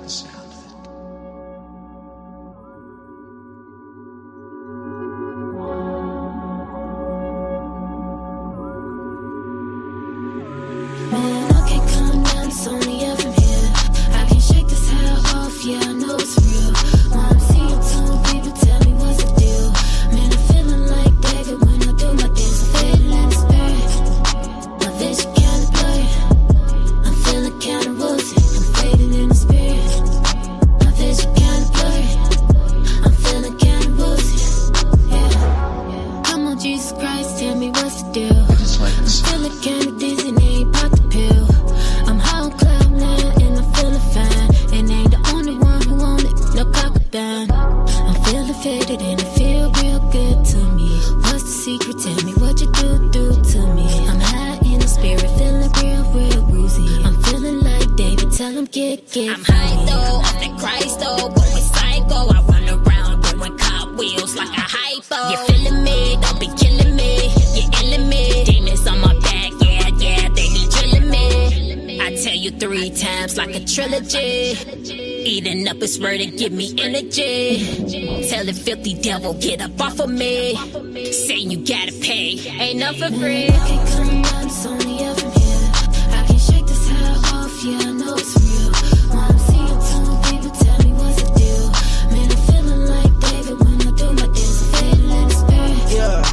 the sound of it. Man, I can't come down, it's only up from here. I can't shake this high off, yeah, I know it's real. When I'm seeing some people tell me what's the deal. Man, I'm feeling like David when I do my dance. I'm fading in the spirit, my vision kinda blurry. I'm feeling kinda woozy, I'm fading in the spirit, my vision kinda blurry. I'm feeling kinda woozy, yeah. Come on, Jesus Christ, tell me what's the deal. I just like the I'm sound. feeling kinda dizzy, and ain't pop the pill. I'm high on cloud nine, and I'm feeling fine. And ain't the only one who want it, no cockabine. I'm feeling faded, and it feel real good to me. What's the secret? Tell me what you do to me. I'm high in the spirit, feeling real woozy. I'm feeling like David, tell him get I'm high though, off that Christ though, going psycho. I run around doing cartwheels like a hypo. You feeling me? Don't be killing me. You're illing me. Demons on my back, yeah, they be drilling me. I tell you 3 times like a trilogy. Eating up his word and give me energy. Tell the filthy devil, get up off of me. Say you gotta pay, ain't nothing for free. I can't come down, it's only up from here. I can't shake this high off, yeah, I know it's real. When I'm seeing some people tell me what's the deal. Man, I'm feeling like David when I do my dance. I'm fading in the spirit, Yeah,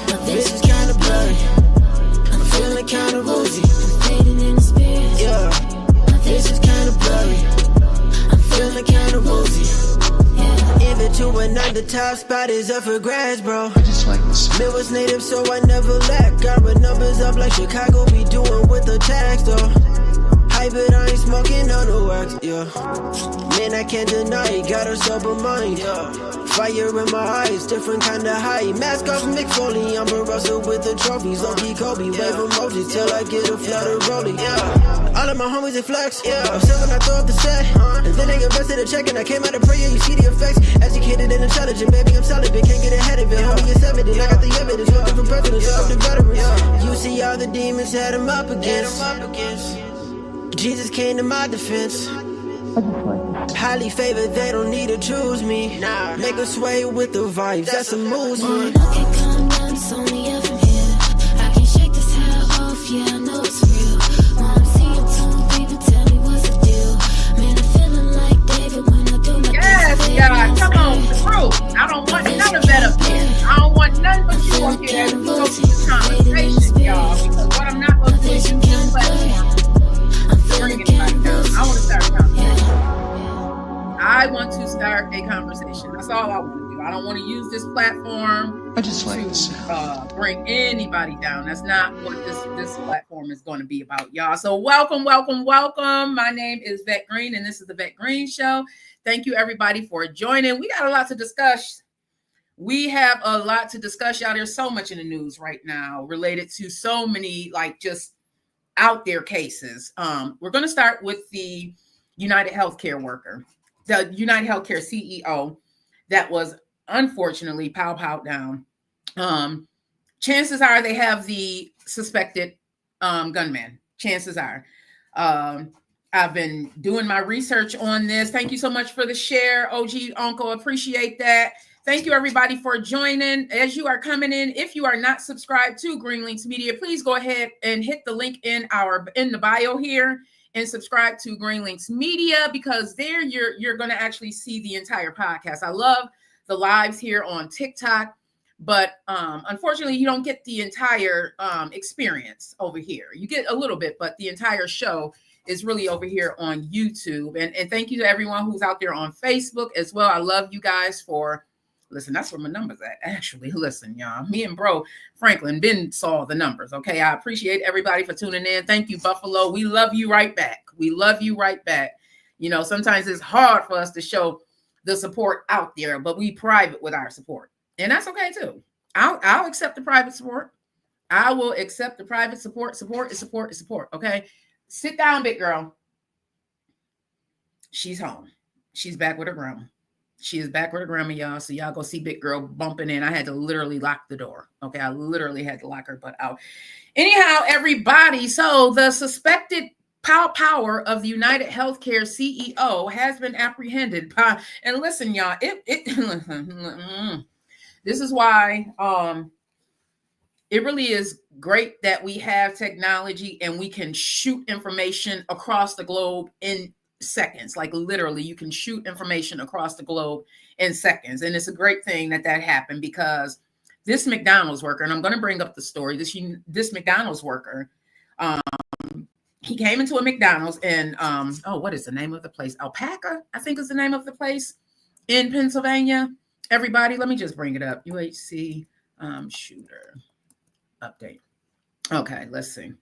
my this vision is kinda blurry. I'm Feeling kinda woozy. I'm fading in the spirit, Yeah, my this is vision kinda blurry. I'm Feeling kinda woozy. yeah. Even to another top spot is up for grabs, bro. I just like the sound. Midwest native, so I never lack. Got my numbers up like Chicago be doing with the tax, though. Hype it, I ain't smoking on the wax, yeah. Man, I can't deny it, got a sober mind, yeah. Fire in my eyes, different kind of high. Mask off, Mick Foley, I'm a Russell with the trophies. Low-key Kobe, wave emojis till I get a flood of rolling, yeah. All of my homies, they flex, yeah. I'm still when I throw up the set, and then they invested a check, and I came out of prayer, you see the effects. Educated and intelligent, baby, I'm celibate, can't get ahead of it. Homie, it's evident, I got the evidence, one different presidents, up the veterans. You see all the demons had him up against. Jesus came to my defense. Highly favored, they don't need to choose me. Make us sway with the vibes, that's a movement. I can't come down, it's only up from here. I can't shake this high off, yeah, I know it's real. When I'm seeing some people tell me what's the deal. Man, I'm feeling like David when I do my Yes, dance. God, come on through. I don't want none of that up here. I don't want none but you up here as we go through this conversation, y'all. Because what I'm not going to do is use this platform. Bring it back down. I want to start a conversation. I want to start a conversation. That's all I want to do. I don't want to use this platform I just like the sound. to bring anybody down. That's not what this platform is going to be about, y'all. So welcome. My name is Vet Green, and this is the Vet Green Show. Thank you, everybody, for joining. We got a lot to discuss. We have a lot to discuss, y'all. There's so much in the news right now related to so many, like, just out there cases. We're going to start with the United Healthcare worker, the United Healthcare CEO that was unfortunately pow down. Chances are they have the suspected gunman. Chances are. I've been doing my research on this. Thank you so much for the share, OG Uncle. Appreciate that. Thank you, everybody, for joining. As you are coming in, if you are not subscribed to Green Links Media, please go ahead and hit the link in the bio here and subscribe to Green Links Media, because there you're going to actually see the entire podcast. I love the lives here on TikTok, but unfortunately, you don't get the entire experience over here. You get a little bit, but the entire show is really over here on YouTube. And thank you to everyone who's out there on Facebook as well. I love you guys for listen. That's where my numbers at. Actually, listen, y'all. Me and bro Franklin Ben saw the numbers. Okay, I appreciate everybody for tuning in. Thank you, Buffalo. We love you right back. We love you right back. You know, sometimes it's hard for us to show the support out there, but we private with our support, and that's okay too. I'll accept the private support. I will accept the private support. Support is support is support. Okay. Sit down, big girl. She's home. She's back with her grandma. She is back with her grandma, y'all. So y'all go see big girl bumping in. I had to literally lock the door. Okay. I literally had to lock her butt out. Anyhow, everybody. So the suspected Power of the United Healthcare CEO has been apprehended by, and listen, y'all, this is why it really is great that we have technology and we can shoot information across the globe in seconds. Like literally, you can shoot information across the globe in seconds. And it's a great thing that happened, because this McDonald's worker, and I'm going to bring up the story, this McDonald's worker, he came into a McDonald's and, what is the name of the place? Alpaca, I think is the name of the place in Pennsylvania. Everybody, let me just bring it up. UHC shooter update. Okay, let's see.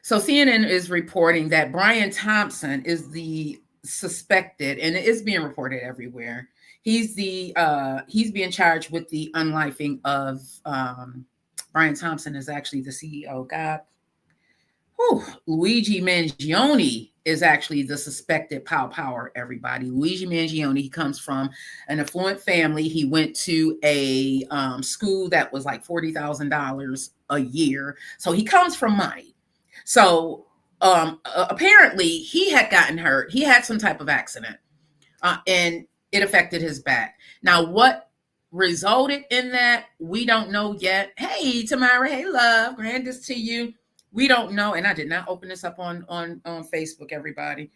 So CNN is reporting that Brian Thompson is the suspected, and it is being reported everywhere. He's being charged with the unlifing of Brian Thompson is actually the CEO. God. Luigi Mangione is actually the suspected power, everybody. Luigi Mangione, he comes from an affluent family. He went to a school that was like $40,000 a year. So he comes from money. So apparently he had gotten hurt. He had some type of accident and it affected his back. Now, what resulted in that, we don't know yet. Hey, Tamara, hey, love, grand this to you. We don't know, and I did not open this up on Facebook, everybody.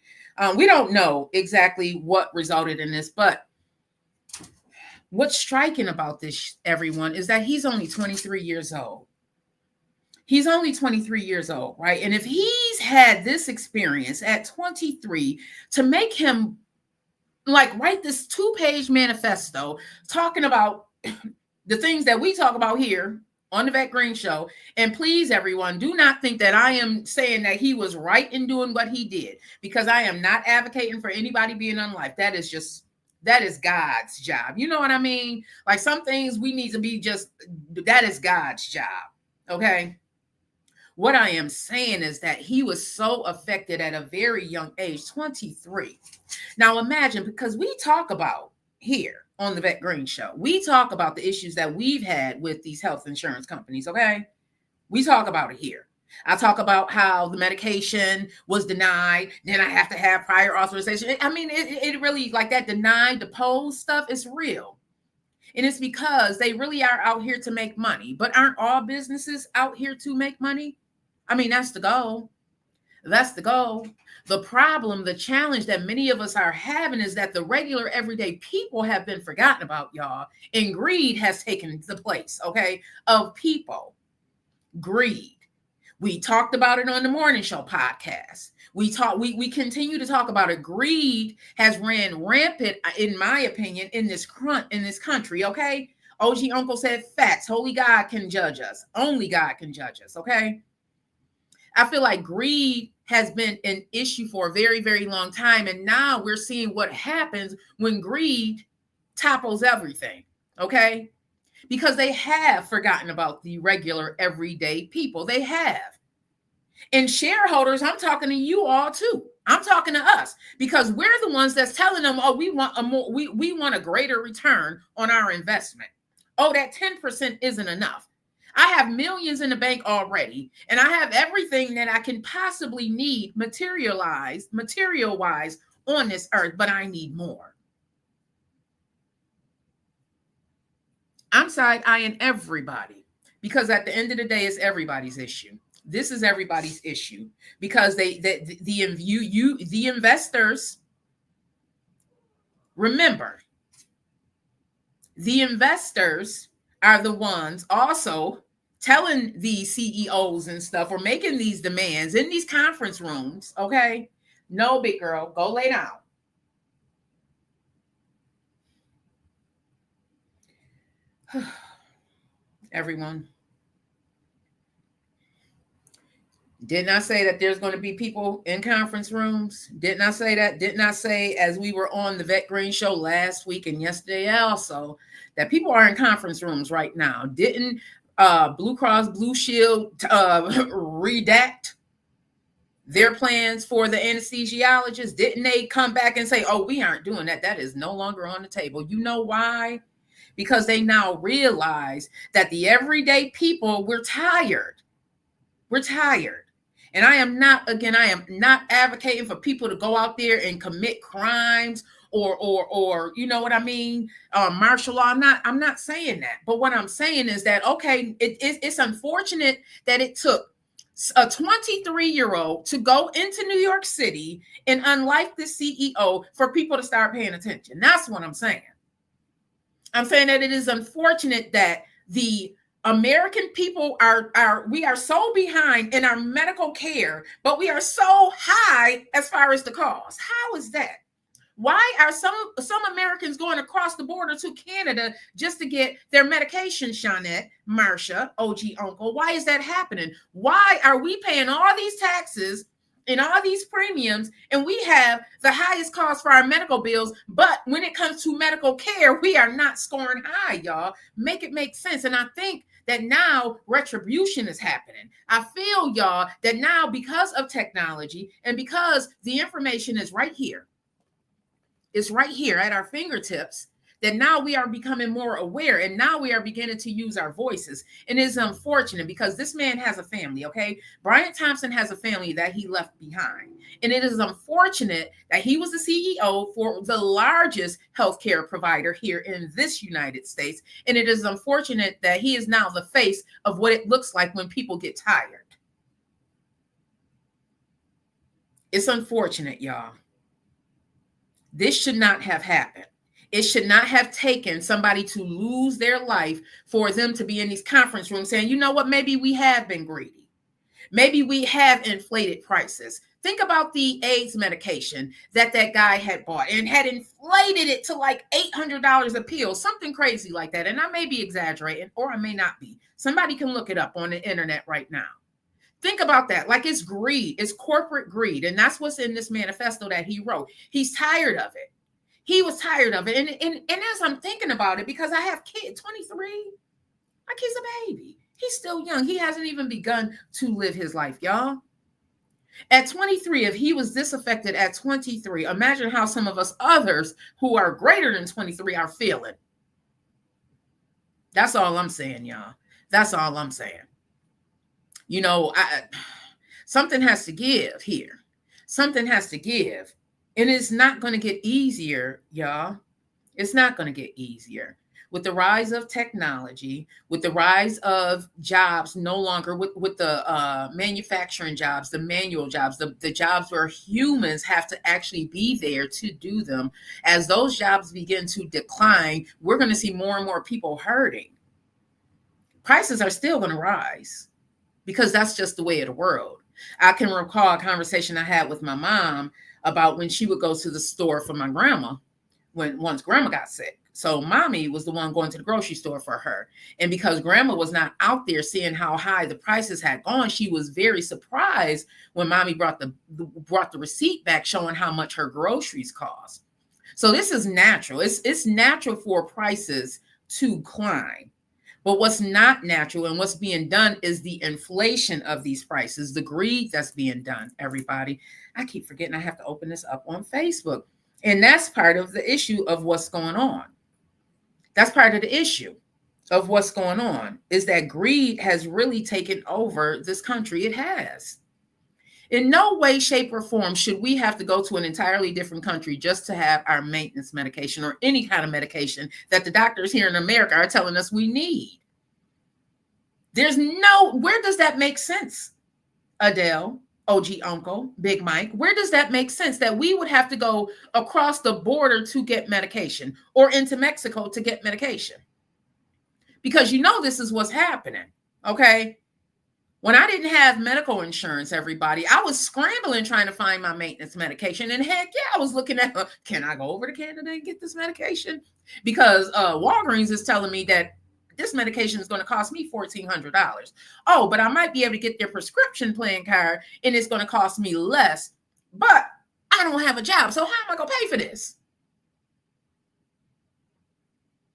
We don't know exactly what resulted in this, but what's striking about this, everyone, is that he's only 23 years old. He's only 23 years old, right? And if he's had this experience at 23 to make him like write this 2-page manifesto talking about the things that we talk about here on the Vet Green Show. And please, everyone, do not think that I am saying that he was right in doing what he did, because I am not advocating for anybody being unlived. That is God's job. You know what I mean? Like some things we need to be that is God's job. Okay. What I am saying is that he was so affected at a very young age, 23. Now imagine, because we talk about here on the Vet Green Show, we talk about the issues that we've had with these health insurance companies, okay? We talk about it here. I talk about how the medication was denied, then I have to have prior authorization. I mean, it really, like that denied, deposed stuff is real. And it's because they really are out here to make money. But aren't all businesses out here to make money? I mean, that's the goal. That's the goal. The problem, the challenge that many of us are having is that the regular everyday people have been forgotten about, y'all. And greed has taken the place, okay, of people. Greed. We talked about it on the Morning Show podcast. We continue to talk about it. Greed has ran rampant, in my opinion, in this country, okay? OG Uncle said facts. Holy God can judge us. Only God can judge us, okay? I feel like greed has been an issue for a very, very long time. And now we're seeing what happens when greed topples everything, okay? Because they have forgotten about the regular everyday people. They have. And shareholders, I'm talking to you all too. I'm talking to us, because we're the ones that's telling them, oh, we want we want a greater return on our investment. Oh, that 10% isn't enough. I have millions in the bank already, and I have everything that I can possibly need material-wise on this earth, but I need more. I'm side-eyeing everybody, because at the end of the day, it's everybody's issue. This is everybody's issue, because the investors, remember, the investors are the ones also telling these CEOs and stuff, or making these demands in these conference rooms, okay? No, big girl, go lay down. Everyone. Didn't I say that there's going to be people in conference rooms? Didn't I say that? Didn't I say, as we were on the Vet Green Show last week and yesterday also, that people are in conference rooms right now? Didn't Blue Cross Blue Shield redact their plans for the anesthesiologists? Didn't they come back and say, oh, we aren't doing that? That is no longer on the table. You know why? Because they now realize that the everyday people, we're tired. We're tired. And I am not advocating for people to go out there and commit crimes or you know what I mean, martial law. I'm not saying that. But what I'm saying is that, okay, it's unfortunate that it took a 23-year-old to go into New York City and unlike the CEO for people to start paying attention. That's what I'm saying. I'm saying that it is unfortunate that the American people we are so behind in our medical care, but we are so high as far as the cost. How is that? Why are some Americans going across the border to Canada just to get their medication, Shawnette, Marsha, OG Uncle? Why is that happening? Why are we paying all these taxes and all these premiums, and we have the highest cost for our medical bills, but when it comes to medical care, we are not scoring high, y'all? Make it make sense. And I think that now retribution is happening. I feel, y'all, that now because of technology and because the information is right here, it's right here at our fingertips, that now we are becoming more aware and now we are beginning to use our voices. And it's unfortunate because this man has a family, okay? Brian Thompson has a family that he left behind. And it is unfortunate that he was the CEO for the largest healthcare provider here in this United States. And it is unfortunate that he is now the face of what it looks like when people get tired. It's unfortunate, y'all. This should not have happened. It should not have taken somebody to lose their life for them to be in these conference rooms saying, you know what, maybe we have been greedy. Maybe we have inflated prices. Think about the AIDS medication that guy had bought and had inflated it to like $800 a pill, something crazy like that. And I may be exaggerating or I may not be. Somebody can look it up on the internet right now. Think about that. Like, it's greed. It's corporate greed. And that's what's in this manifesto that he wrote. He's tired of it. He was tired of it. And as I'm thinking about it, because I have kids, 23, my kid's a baby. He's still young. He hasn't even begun to live his life, y'all. At 23, if he was this affected at 23, imagine how some of us others who are greater than 23 are feeling. That's all I'm saying, y'all. That's all I'm saying. You know, something has to give here. Something has to give. And it's not going to get easier, y'all. It's not going to get easier. With the rise of technology, with the rise of jobs no longer, with the manufacturing jobs, the manual jobs, the jobs where humans have to actually be there to do them. As those jobs begin to decline, we're going to see more and more people hurting. Prices are still going to rise, because that's just the way of the world. I can recall a conversation I had with my mom about when she would go to the store for my grandma once grandma got sick. So mommy was the one going to the grocery store for her. And because grandma was not out there seeing how high the prices had gone, she was very surprised when mommy brought the receipt back showing how much her groceries cost. So this is natural. It's natural for prices to climb. But what's not natural and what's being done is the inflation of these prices, the greed that's being done, everybody. I keep forgetting I have to open this up on Facebook. And that's part of the issue of what's going on. That's part of the issue of what's going on, is that greed has really taken over this country. It has. In no way, shape, or form should we have to go to an entirely different country just to have our maintenance medication or any kind of medication that the doctors here in America are telling us we need. Where does that make sense? Adele, OG Uncle, Big Mike, where does that make sense that we would have to go across the border to get medication or into Mexico to get medication? Because you know this is what's happening, okay? When I didn't have medical insurance, everybody, I was scrambling trying to find my maintenance medication. And heck yeah, I was looking at, can I go over to Canada and get this medication? Because Walgreens is telling me that this medication is going to cost me $1,400. Oh, but I might be able to get their prescription plan card and it's going to cost me less. But I don't have a job. So how am I going to pay for this?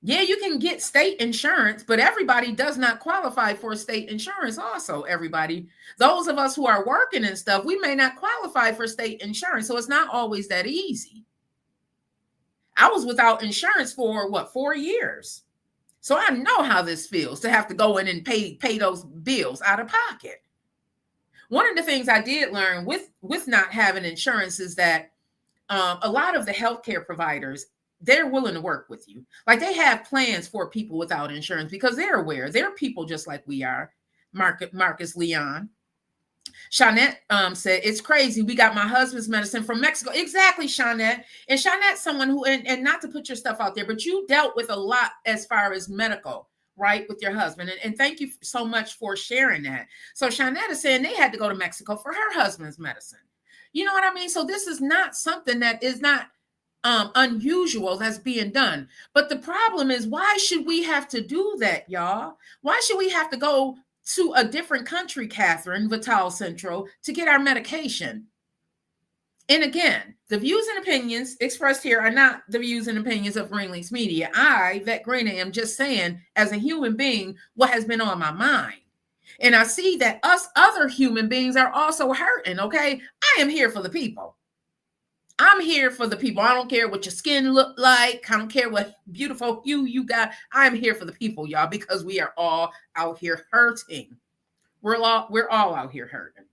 Yeah, you can get state insurance, but everybody does not qualify for state insurance also, everybody. Those of us who are working and stuff, we may not qualify for state insurance, so it's not always that easy. I was without insurance for, 4 years? So I know how this feels to have to go in and pay those bills out of pocket. One of the things I did learn with not having insurance is that a lot of the healthcare providers, they're willing to work with you. Like they have plans for people without insurance because they're aware. They're people just like we are. Marcus Leon. Shawnette said, it's crazy. We got my husband's medicine from Mexico. Exactly, Shawnette. And Shawnette's someone who, and not to put your stuff out there, but you dealt with a lot as far as medical, right, with your husband. And thank you so much for sharing that. So Shawnette is saying they had to go to Mexico for her husband's medicine. You know what I mean? So this is not something that is not unusual that's being done. But the problem is, why should we have to do that, y'all? Why should we have to go to a different country, Catherine, Vital Central, to get our medication? And again, the views and opinions expressed here are not the views and opinions of Greenlinks Media. I, Vet Green, am just saying, as a human being, what has been on my mind. And I see that us other human beings are also hurting, okay? I am here for the people. I'm here for the people. I don't care what your skin look like. I don't care what beautiful hue you got. I'm here for the people, y'all, because we are all out here hurting. We're all out here hurting.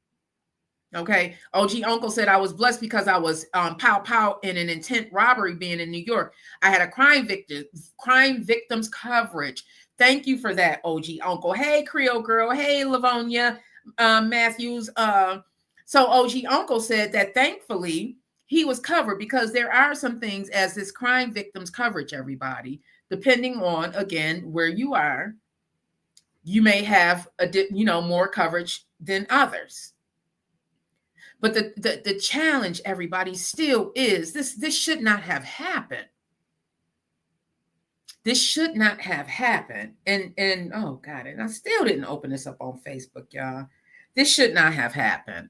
Okay. OG Uncle said, I was blessed because I was pow in an intent robbery being in New York. I had a crime victims coverage. Thank you for that, OG Uncle. Hey, Creole Girl. Hey, Livonia Matthews. So OG Uncle said that thankfully he was covered because there are some things as this crime victims coverage, everybody, depending on, again, where you are, you may have more coverage than others. But the challenge, everybody, still is this should not have happened. This should not have happened. And oh God, and I still didn't open this up on Facebook, y'all. This should not have happened.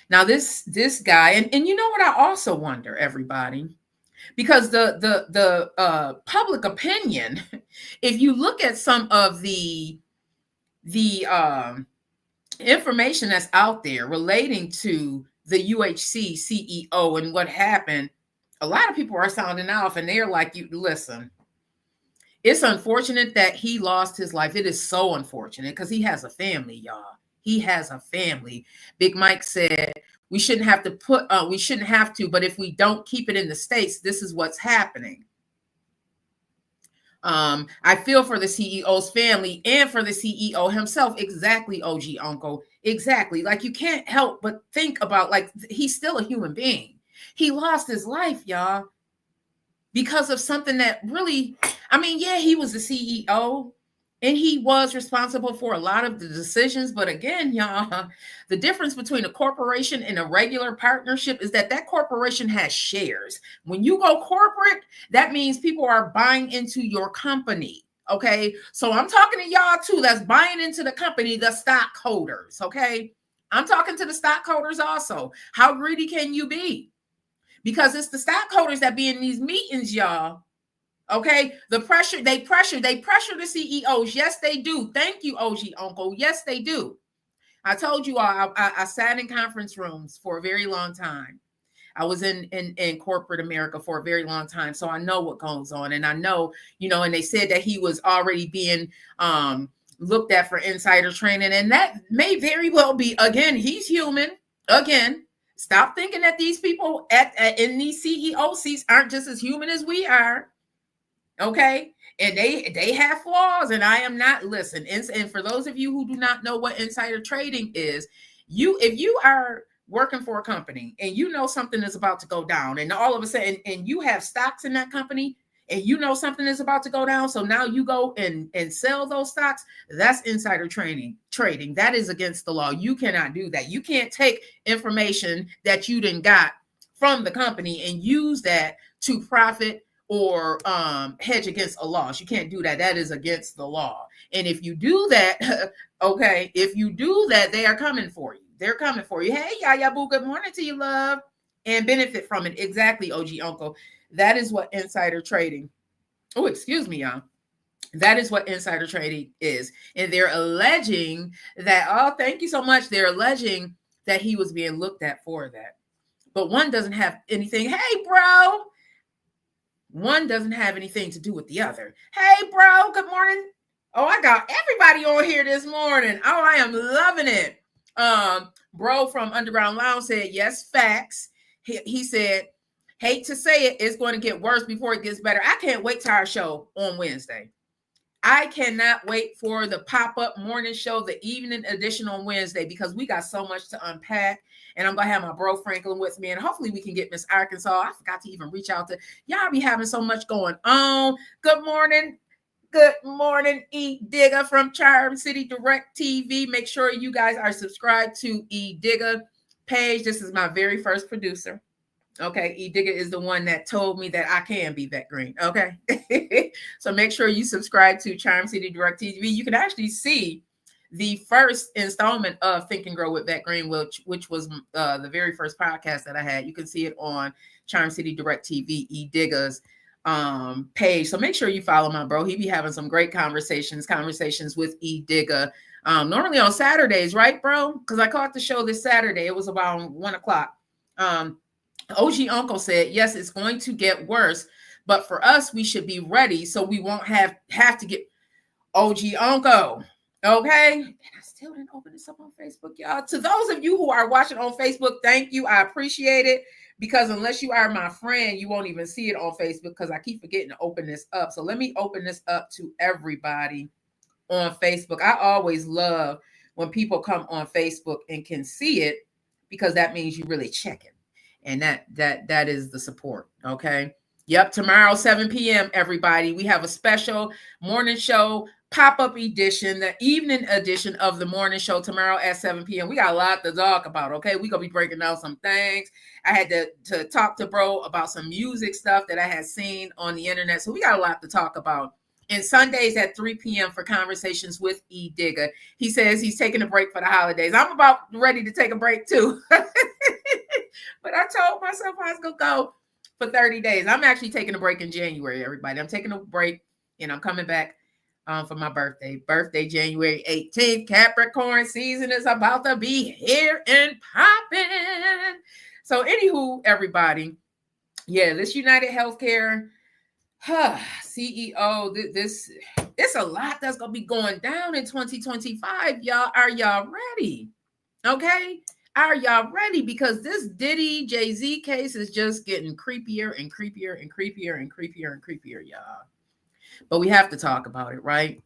Now this guy, and you know what I also wonder, everybody, because the public opinion, if you look at some of the information that's out there relating to the UHC CEO and what happened, a lot of people are sounding off and they're like, you listen, it's unfortunate that he lost his life. It is so unfortunate because he has a family, y'all. He has a family. Big Mike said, we shouldn't have to, but if we don't keep it in the States, this is what's happening. I feel for the CEO's family and for the CEO himself. Exactly, OG Uncle. Exactly. Like you can't help but think about, like, he's still a human being. He lost his life, y'all, because of something that really, I mean, yeah, he was the CEO and he was responsible for a lot of the decisions. But again, y'all, the difference between a corporation and a regular partnership is that corporation has shares. When you go corporate, that means people are buying into your company. Okay. So I'm talking to y'all too, that's buying into the company, the stockholders. Okay. I'm talking to the stockholders also. How greedy can you be? Because it's the stockholders that be in these meetings, y'all. Okay, they pressure the CEOs. Yes, they do. Thank you, OG Uncle. Yes, they do. I told you all, I sat in conference rooms for a very long time. I was in corporate America for a very long time. So I know what goes on. And I know, and they said that he was already being looked at for insider training. And that may very well be, again, he's human. Again, stop thinking that these people in these CEO seats aren't just as human as we are. Okay. And they have flaws, and I am not, listen. And for those of you who do not know what insider trading is, if you are working for a company and you know something is about to go down, and all of a sudden, and you have stocks in that company, and you know something is about to go down, so now you go and sell those stocks, that's insider trading. That is against the law. You cannot do that. You can't take information that you didn't got from the company and use that to profit or hedge against a loss. You can't do that. That is against the law. And if you do that, okay, if you do that, they are coming for you. They're coming for you. Hey, Yaya Boo, good morning to you, love, and benefit from it. Exactly, OG Uncle. That is what insider trading. Oh, excuse me, y'all. That is what insider trading is. And they're alleging that, oh, thank you so much. They're alleging that he was being looked at for that. But one doesn't have anything. Hey, bro. One doesn't have anything to do with the other. Hey, bro, good morning. Oh, I got everybody on here this morning. Oh, I am loving it. Bro from Underground Lounge said, yes, facts. He said, hate to say it, it's going to get worse before it gets better. I can't wait to our show on Wednesday. I cannot wait for the pop-up morning show, the evening edition on Wednesday, because we got so much to unpack. And I'm going to have my bro Franklin with me. And hopefully we can get Miss Arkansas. I forgot to even reach out to y'all. Be having so much going on. Good morning. Good morning, E Digger from Charm City Direct TV. Make sure you guys are subscribed to E Digger page. This is my very first producer. Okay, E Digger is the one that told me that I can be Vet Green. Okay, so make sure you subscribe to Charm City Direct TV. You can actually see the first installment of Think and Grow with Vet Green, which was the very first podcast that I had. You can see it on Charm City Direct TV, E Digger's page. So make sure you follow my bro. He be having some great conversations with E Digger. Normally on Saturdays, right, bro? Because I caught the show this Saturday. It was about 1:00. OG Uncle said, yes, it's going to get worse, but for us, we should be ready so we won't have to get OG Uncle. Okay. And I still didn't open this up on Facebook, y'all. To those of you who are watching on Facebook, thank you. I appreciate it, because unless you are my friend, you won't even see it on Facebook, because I keep forgetting to open this up. So let me open this up to everybody on Facebook. I always love when people come on Facebook and can see it, because that means you really checking. And that is the support. Okay. Yep. Tomorrow, 7 p.m. everybody. We have a special morning show pop-up edition, the evening edition of the morning show tomorrow at 7 p.m. We got a lot to talk about. Okay. We're going to be breaking down some things. I had to talk to bro about some music stuff that I had seen on the internet. So we got a lot to talk about. And Sundays at 3 p.m. for Conversations with E Digger. He says he's taking a break for the holidays. I'm about ready to take a break too. But I told myself I was going to go for 30 days. I'm actually taking a break in January, everybody. I'm taking a break and I'm coming back for my birthday. Birthday, January 18th. Capricorn season is about to be here and popping. So anywho, everybody, yeah, this United Healthcare CEO, this it's a lot that's going to be going down in 2025. Y'all, are y'all ready? Okay. Are y'all ready? Because this Diddy Jay-Z case is just getting creepier and creepier and creepier and creepier and creepier, y'all. But we have to talk about it, right?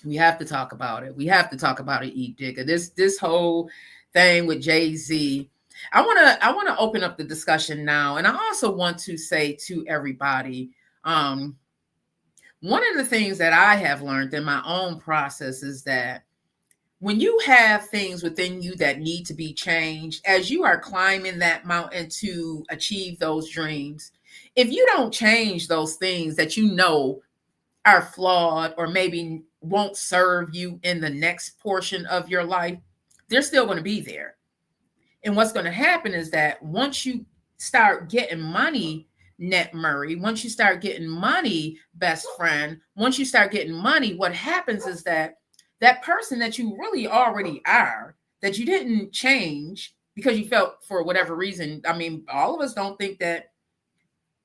We have to talk about it. We have to talk about it, E Digger. This whole thing with Jay-Z. I want to open up the discussion now. And I also want to say to everybody, one of the things that I have learned in my own process is that when you have things within you that need to be changed, as you are climbing that mountain to achieve those dreams, if you don't change those things that you know are flawed or maybe won't serve you in the next portion of your life, they're still going to be there. And what's going to happen is that once you start getting money, Net Murray, once you start getting money, best friend, once you start getting money, what happens is that person that you really already are, that you didn't change because you felt for whatever reason. I mean, all of us don't think that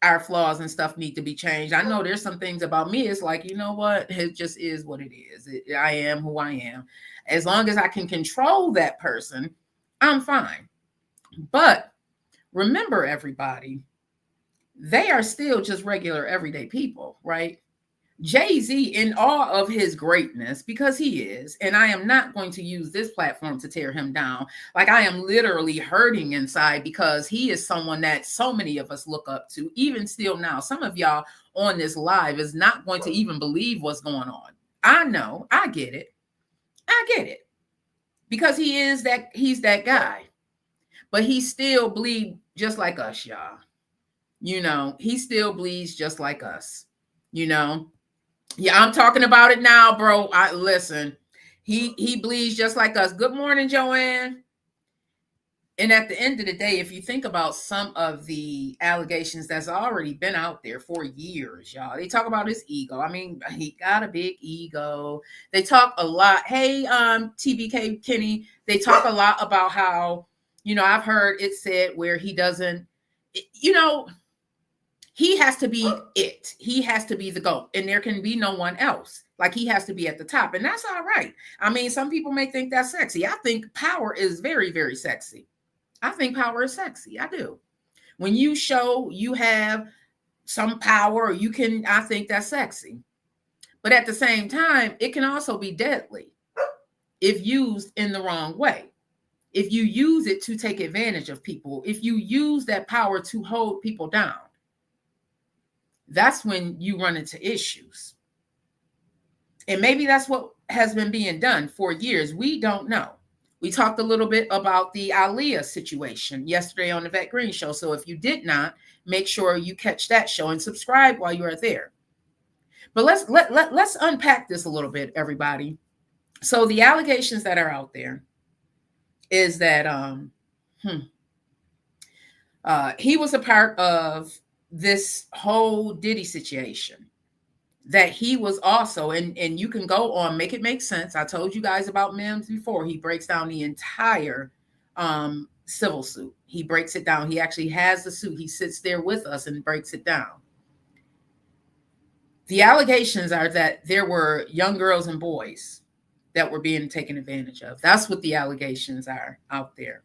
our flaws and stuff need to be changed. I know there's some things about me. It's like, you know what? It just is what it is. I am who I am. As long as I can control that person, I'm fine. But remember, everybody, they are still just regular everyday people, right? Jay-Z, in all of his greatness, because he is, and I am not going to use this platform to tear him down. Like, I am literally hurting inside because he is someone that so many of us look up to, even still now. Some of y'all on this live is not going to even believe what's going on. I know, I get it. Because he's that guy. But he still bleeds just like us, y'all. You know, he still bleeds just like us, you know. Yeah, I'm talking about it now, bro. Listen, he bleeds just like us. Good morning, Joanne. And at the end of the day, if you think about some of the allegations that's already been out there for years, y'all, they talk about his ego. I mean, he got a big ego. They talk a lot. Hey, TBK Kenny, they talk a lot about how, you know, I've heard it said where he doesn't, you know, he has to be it. He has to be the GOAT, and there can be no one else. Like he has to be at the top. And that's all right. I mean, some people may think that's sexy. I think power is very, very sexy. I think power is sexy. I do. When you show you have some power, I think that's sexy. But at the same time, it can also be deadly if used in the wrong way. If you use it to take advantage of people, if you use that power to hold people down, that's when you run into issues. And maybe that's what has been being done for years. We don't know. We talked a little bit about the Aaliyah situation yesterday on the Vet Green Show. So if you did not, make sure you catch that show and subscribe while you are there. But let's unpack this a little bit, everybody. So the allegations that are out there is that he was a part of this whole Diddy situation. That he was also, and you can go on Make It Make Sense. I told you guys about Mims before. He breaks down the entire civil suit. He breaks it down. He actually has the suit. He sits there with us and breaks it down. The allegations are that there were young girls and boys that were being taken advantage of. That's what the allegations are out there.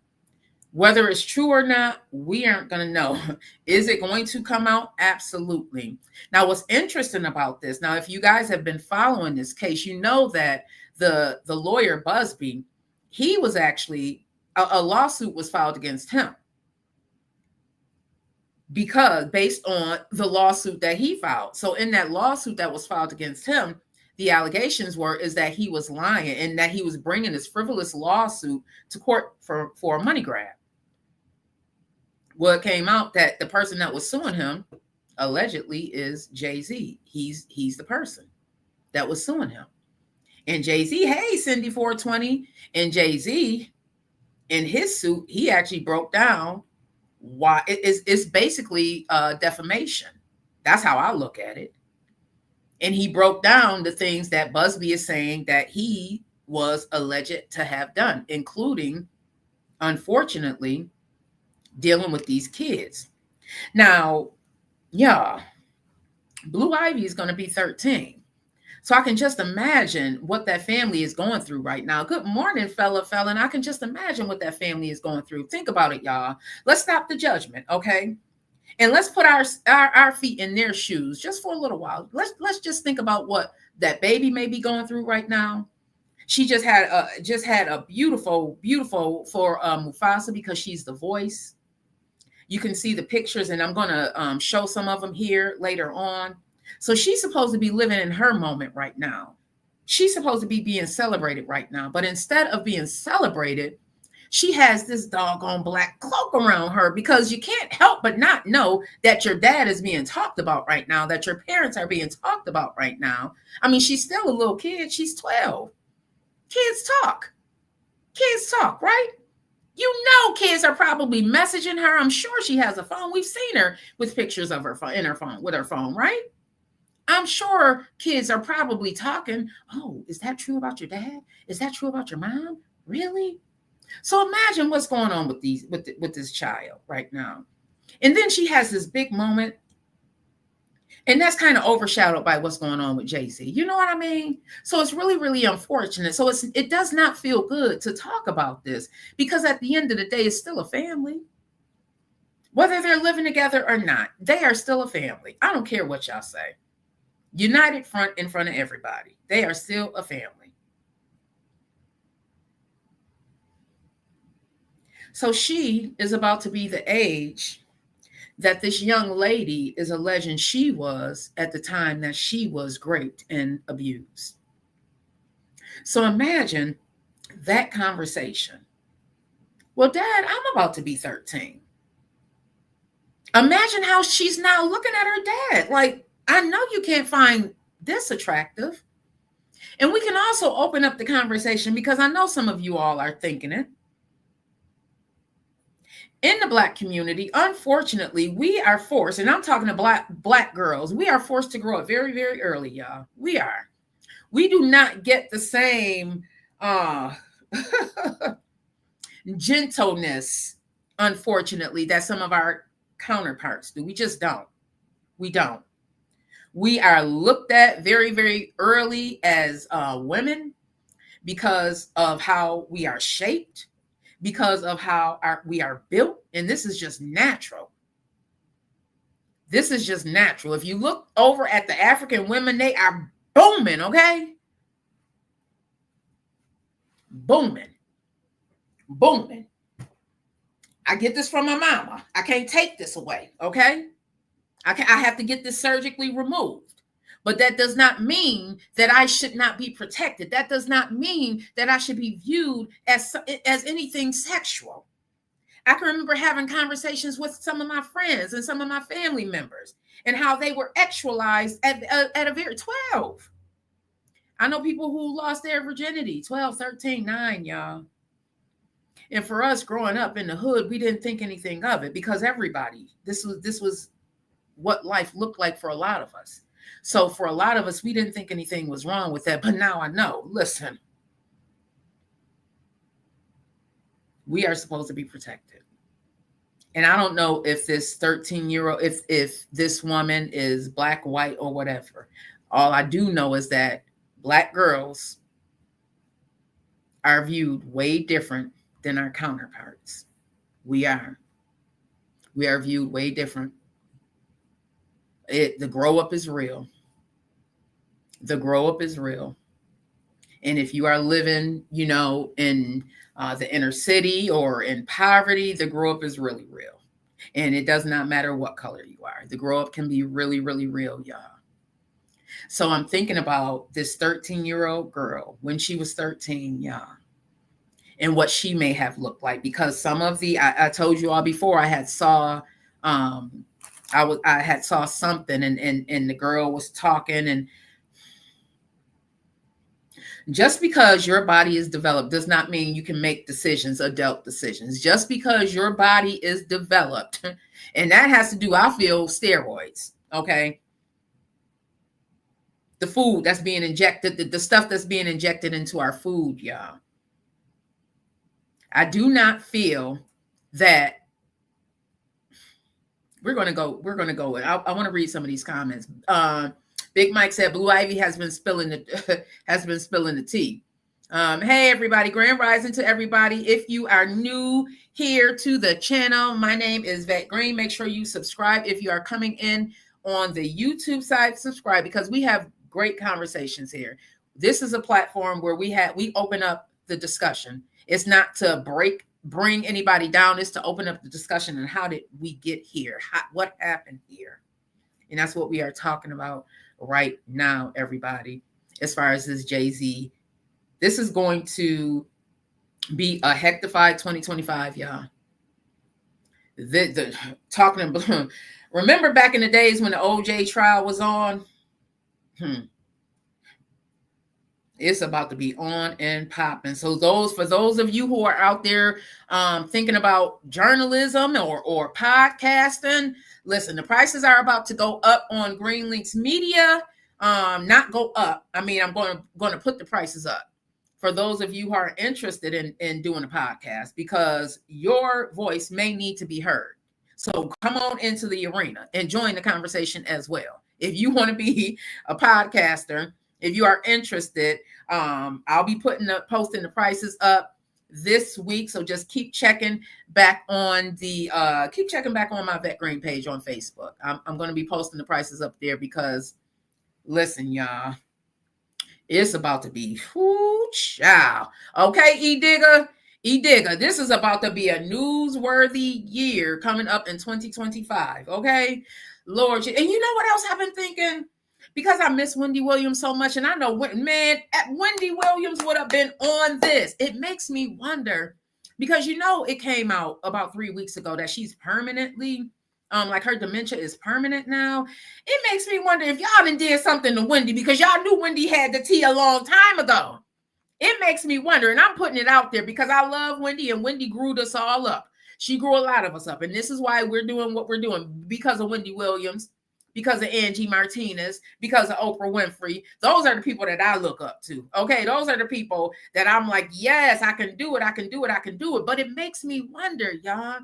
Whether it's true or not, we aren't going to know. Is it going to come out? Absolutely. Now, what's interesting about this, now, if you guys have been following this case, you know that the lawyer Busby, he was actually, a lawsuit was filed against him. Because based on the lawsuit that he filed. So in that lawsuit that was filed against him, the allegations is that he was lying and that he was bringing this frivolous lawsuit to court for a money grab. Well, it came out that the person that was suing him allegedly is Jay-Z. He's the person that was suing him. And Jay-Z, hey, Cindy 420, and Jay-Z in his suit, he actually broke down why it's basically defamation. That's how I look at it. And he broke down the things that Busby is saying that he was alleged to have done, including, unfortunately, dealing with these kids. Now, yeah, Blue Ivy is going to be 13. So I can just imagine what that family is going through right now. Good morning, fella. And I can just imagine what that family is going through. Think about it, y'all. Let's stop the judgment, okay? And let's put our feet in their shoes just for a little while. Let's just think about what that baby may be going through right now. She just had a beautiful for Mufasa because she's the voice. You can see the pictures, and I'm going to show some of them here later on. So she's supposed to be living in her moment right now. She's supposed to be being celebrated right now. But instead of being celebrated, she has this doggone black cloak around her because you can't help but not know that your dad is being talked about right now, that your parents are being talked about right now. I mean, she's still a little kid. She's 12. Kids talk. Kids talk, right? You know, kids are probably messaging her. I'm sure she has a phone. We've seen her with pictures of her phone in her phone with her phone, right? I'm sure kids are probably talking. Oh, is that true about your dad? Is that true about your mom? Really? So imagine what's going on with this child right now. And then she has this big moment. And that's kind of overshadowed by what's going on with Jay-Z. You know what I mean? So it's really, really unfortunate. So it does not feel good to talk about this because at the end of the day, it's still a family. Whether they're living together or not, they are still a family. I don't care what y'all say. United front in front of everybody. They are still a family. So she is about to be the age that this young lady is alleging she was at the time that she was raped and abused. So imagine that conversation. Well, Dad, I'm about to be 13. Imagine how she's now looking at her dad. Like, I know you can't find this attractive. And we can also open up the conversation because I know some of you all are thinking it. In the Black community, unfortunately, we are forced, and I'm talking to black girls, we are forced to grow up very, very early, y'all. We are. We do not get the same gentleness, unfortunately, that some of our counterparts do. We just don't. We don't. We are looked at very, very early as women because of how we are shaped, because of how we are built. And this is just natural. This is just natural. If you look over at the African women, they are booming, okay? Booming. Booming. I get this from my mama. I can't take this away, okay? I have to get this surgically removed. But that does not mean that I should not be protected. That does not mean that I should be viewed as anything sexual. I can remember having conversations with some of my friends and some of my family members and how they were actualized at a very 12. I know people who lost their virginity, 12, 13, 9, y'all. And for us growing up in the hood, we didn't think anything of it because everybody, this was what life looked like for a lot of us. So for a lot of us, we didn't think anything was wrong with that. But now I know, listen, we are supposed to be protected. And I don't know if this 13-year-old, if this woman is black, white, or whatever. All I do know is that Black girls are viewed way different than our counterparts. We are viewed way different. The grow up is real. The grow up is real. And if you are living, in the inner city or in poverty, the grow up is really real. And it does not matter what color you are. The grow up can be really, really real, y'all. So I'm thinking about this 13-year-old girl when she was 13, y'all, and what she may have looked like, because some of I told you all before, I had saw something and the girl was talking, and just because your body is developed does not mean you can make decisions, adult decisions. Just because your body is developed, and that has to do, I feel, steroids, okay? The food that's being injected, the stuff that's being injected into our food, y'all. I do not feel that we're going to go with, I want to read some of these comments. Big Mike said Blue Ivy has been spilling the tea. Hey everybody, grand rising to everybody. If you are new here to the channel, my name is Vet Green. Make sure you subscribe. If you are coming in on the YouTube side, subscribe, because we have great conversations here. This is a platform where we open up the discussion. It's not to bring anybody down. It's to open up the discussion and how did we get here? What happened here? And that's what we are talking about right now, everybody. As far as this Jay-Z, this is going to be a hectified 2025, y'all. Remember back in the days when the OJ trial was on? It's about to be on and popping. So for those of you who are out there thinking about journalism or podcasting, listen, the prices are about to go up on Green Links Media. Not go up. I mean, I'm going to put the prices up for those of you who are interested in doing a podcast, because your voice may need to be heard. So come on into the arena and join the conversation as well. If you want to be a podcaster, if you are interested, I'll be posting the prices up this week. So just keep checking back on my Vet Green page on Facebook. I'm going to be posting the prices up there because, listen, y'all, it's about to be child. Okay, E-Digger, this is about to be a newsworthy year coming up in 2025. Okay, Lord, and you know what else I've been thinking? Because I miss Wendy Williams so much, and I know, man, Wendy Williams would have been on this. It makes me wonder, because it came out about 3 weeks ago that she's permanently, like her dementia is permanent now. It makes me wonder if y'all done did something to Wendy, because y'all knew Wendy had the tea a long time ago. It makes me wonder, and I'm putting it out there because I love Wendy, and Wendy grew us all up. She grew a lot of us up, and this is why we're doing what we're doing, because of Wendy Williams, because of Angie Martinez, because of Oprah Winfrey. Those are the people that I look up to. Okay, those are the people that I'm like, yes, I can do it, I can do it, I can do it. But it makes me wonder, y'all,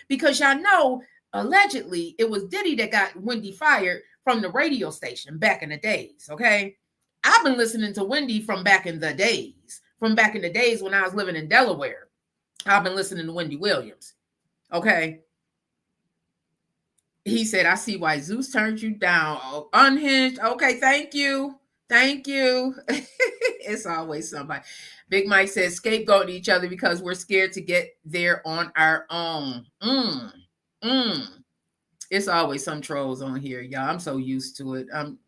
because y'all know, allegedly, it was Diddy that got Wendy fired from the radio station back in the days, okay? I've been listening to Wendy from back in the days when I was living in Delaware. I've been listening to Wendy Williams, okay? He said, I see why Zeus turned you down. Oh, unhinged. Okay, thank you. It's always somebody. Big Mike says, scapegoating each other because we're scared to get there on our own. It's always some trolls on here, y'all. I'm so used to it. I'm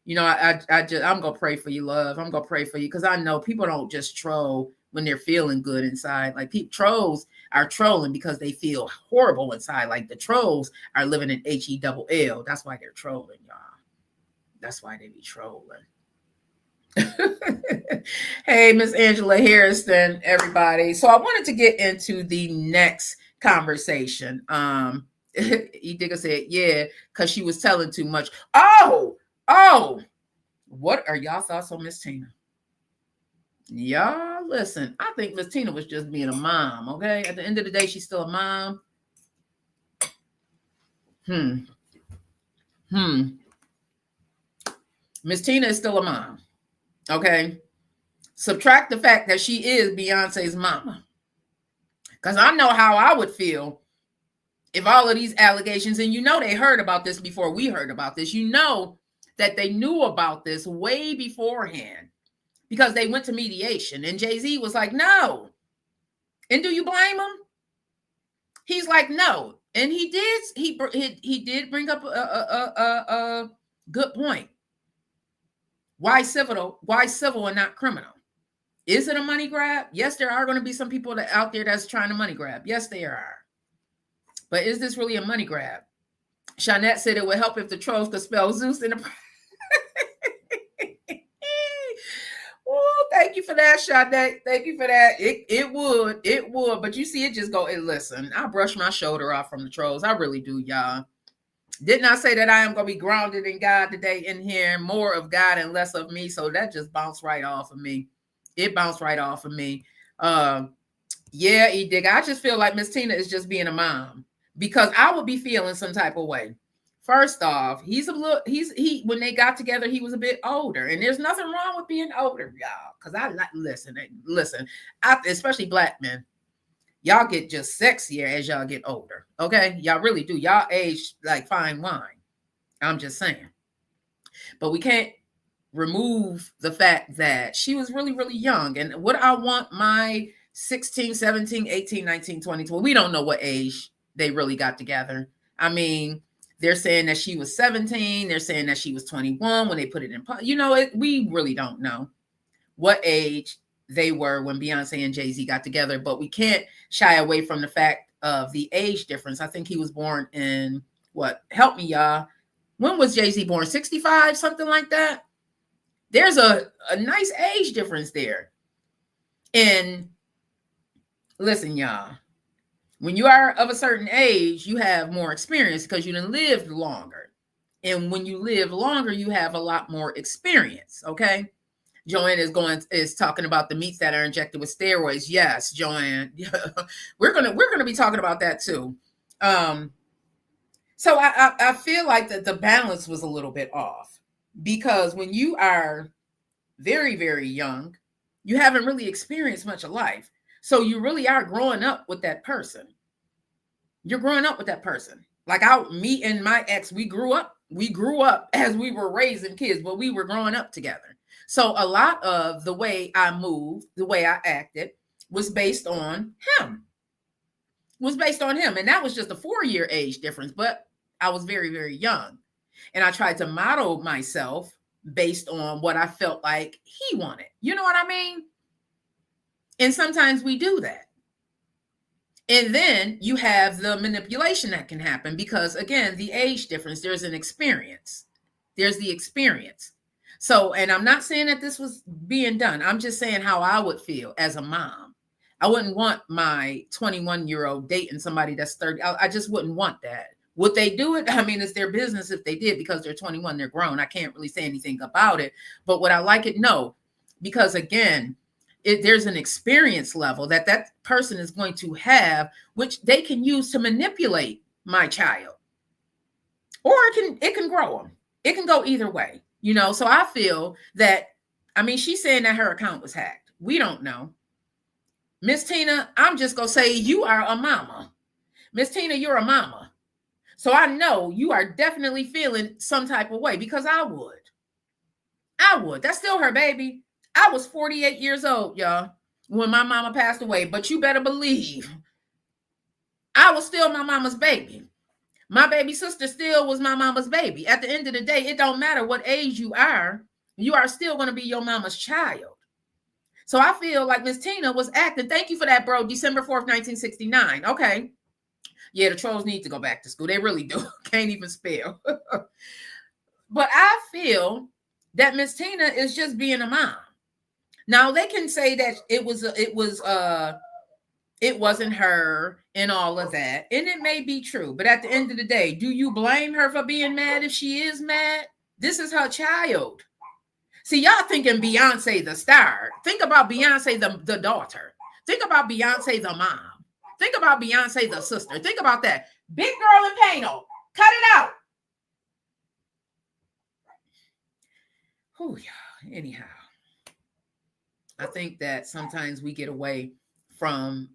gonna pray for you, love. I'm gonna pray for you because I know people don't just troll when they're feeling good inside. Like trolls are trolling because they feel horrible inside. Like the trolls are living in HELL. That's why they're trolling, y'all. That's why they be trolling. Hey, Miss Angela Harrison, everybody. So I wanted to get into the next conversation. Edigga said, yeah, because she was telling too much. Oh, what are y'all thoughts on Miss Tina? Y'all listen, I think Miss Tina was just being a mom, okay? At the end of the day, she's still a mom. Miss Tina is still a mom, okay? Subtract the fact that she is Beyonce's mama. Because I know how I would feel if all of these allegations, and they heard about this before we heard about this. That they knew about this way beforehand because they went to mediation and Jay-Z was like, no. And do you blame him? He's like, no. And he did bring up a good point. Why civil and not criminal? Is it a money grab? Yes, there are going to be some people out there that's trying to money grab. Yes, there are. But is this really a money grab? Shanette said it would help if the trolls could spell Zeus in the... Oh, thank you for that, Shanette. Thank you for that. It would. But you see, it just go, listen, I brush my shoulder off from the trolls. I really do, y'all. Didn't I say that I am going to be grounded in God today in here? More of God and less of me. So that just bounced right off of me. It bounced right off of me. Yeah, Edigga. I just feel like Miss Tina is just being a mom. Because I would be feeling some type of way. First off, when they got together, he was a bit older, and there's nothing wrong with being older, y'all. Because especially black men, y'all get just sexier as y'all get older. Okay, y'all really do. Y'all age like fine wine. I'm just saying, but we can't remove the fact that she was really, really young. And would I want my 16, 17, 18, 19, 20, 20? We don't know what age they really got together. I mean, they're saying that she was 17. They're saying that she was 21 when they put it in. We really don't know what age they were when Beyonce and Jay-Z got together, but we can't shy away from the fact of the age difference. I think he was born in help me, y'all. When was Jay-Z born? 65, something like that. There's a nice age difference there. And listen, y'all. When you are of a certain age, you have more experience because you done lived longer. And when you live longer, you have a lot more experience, okay? Joanne is talking about the meats that are injected with steroids. Yes, Joanne. We're gonna be talking about that too. So I feel like that the balance was a little bit off because when you are very, very young, you haven't really experienced much of life. So you really are growing up with that person. You're growing up with that person. Like me and my ex, we grew up as we were raising kids, but we were growing up together. So a lot of the way I moved, the way I acted was based on him. And that was just a 4-year age difference, but I was very, very young. And I tried to model myself based on what I felt like he wanted. You know what I mean? And sometimes we do that. And then you have the manipulation that can happen because, again, the age difference, there's an experience. There's the experience. So, and I'm not saying that this was being done. I'm just saying how I would feel as a mom. I wouldn't want my 21-year-old dating somebody that's 30. I just wouldn't want that. Would they do it? I mean, it's their business if they did because they're 21, they're grown. I can't really say anything about it. But would I like it? No. Because, again, there's an experience level that person is going to have, which they can use to manipulate my child, or it can grow them. It can go either way, you know. So I feel that, I mean, she's saying that her account was hacked. We don't know. Miss Tina, I'm just going to say you are a mama. Miss Tina, you're a mama. So I know you are definitely feeling some type of way, because I would. That's still her baby. I was 48 years old, y'all, when my mama passed away. But you better believe I was still my mama's baby. My baby sister still was my mama's baby. At the end of the day, it don't matter what age you are still going to be your mama's child. So I feel like Miss Tina was acting. Thank you for that, bro. December 4th, 1969. Okay. Yeah, the trolls need to go back to school. They really do. Can't even spell. But I feel that Miss Tina is just being a mom. Now they can say that it wasn't her and all of that. And it may be true. But at the end of the day, do you blame her for being mad if she is mad? This is her child. See, y'all thinking Beyonce the star. Think about Beyonce the daughter. Think about Beyonce the mom. Think about Beyonce the sister. Think about that. Big girl in Pano. Cut it out. Oh, yeah. Anyhow, I think that sometimes we get away from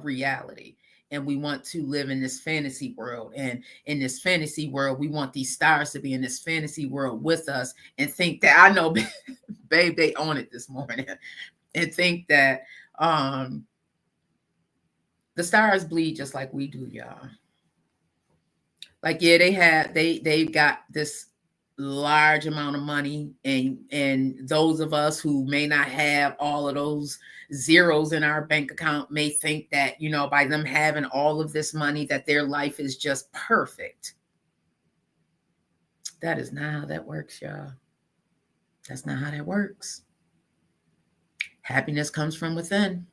reality, and we want to live in this fantasy world. And in this fantasy world, we want these stars to be in this fantasy world with us, and think that, I know, babe, they own it this morning, and think that the stars bleed just like we do, y'all. Like, yeah, they've got this large amount of money, and those of us who may not have all of those zeros in our bank account may think that, you know, by them having all of this money, that their life is just perfect. That is not how that works, y'all. That's not how that works. Happiness comes from within.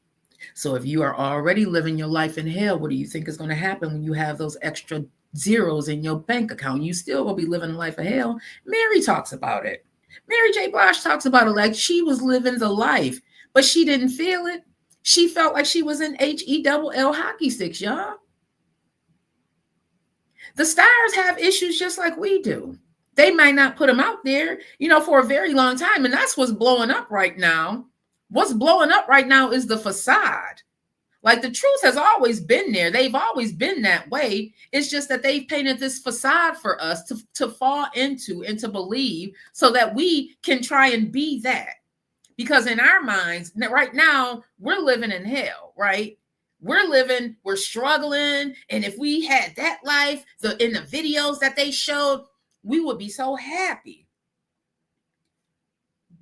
So if you are already living your life in hell, what do you think is going to happen when you have those extra zeros in your bank account? You still will be living a life of hell. Mary talks about it. Mary J. Blige talks about it like she was living the life, but she didn't feel it. She felt like she was in HELL hockey sticks, y'all. The stars have issues just like we do. They might not put them out there, you know, for a very long time. And that's what's blowing up right now. What's blowing up right now is the facade. Like, the truth has always been there. They've always been that way. It's just that they've painted this facade for us to fall into and to believe, so that we can try and be that. Because in our minds, right now, we're living in hell, right? We're struggling. And if we had that life, in the videos that they showed, we would be so happy.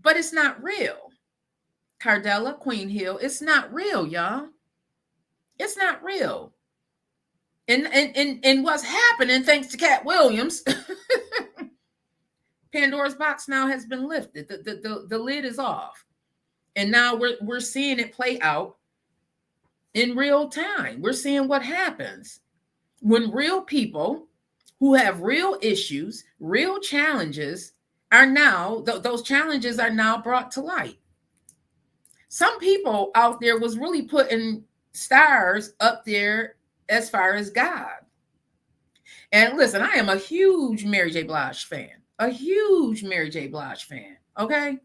But it's not real. Cardella, Queen Hill, it's not real, y'all. It's not real. And what's happening, thanks to Cat Williams, Pandora's box now has been lifted. The lid is off. And now we're seeing it play out in real time. We're seeing what happens when real people who have real issues, real challenges are now, those challenges are now brought to light. Some people out there was really putting stars up there as far as God. And listen, I am a huge Mary J. Blige fan. A huge Mary J. Blige fan. Okay?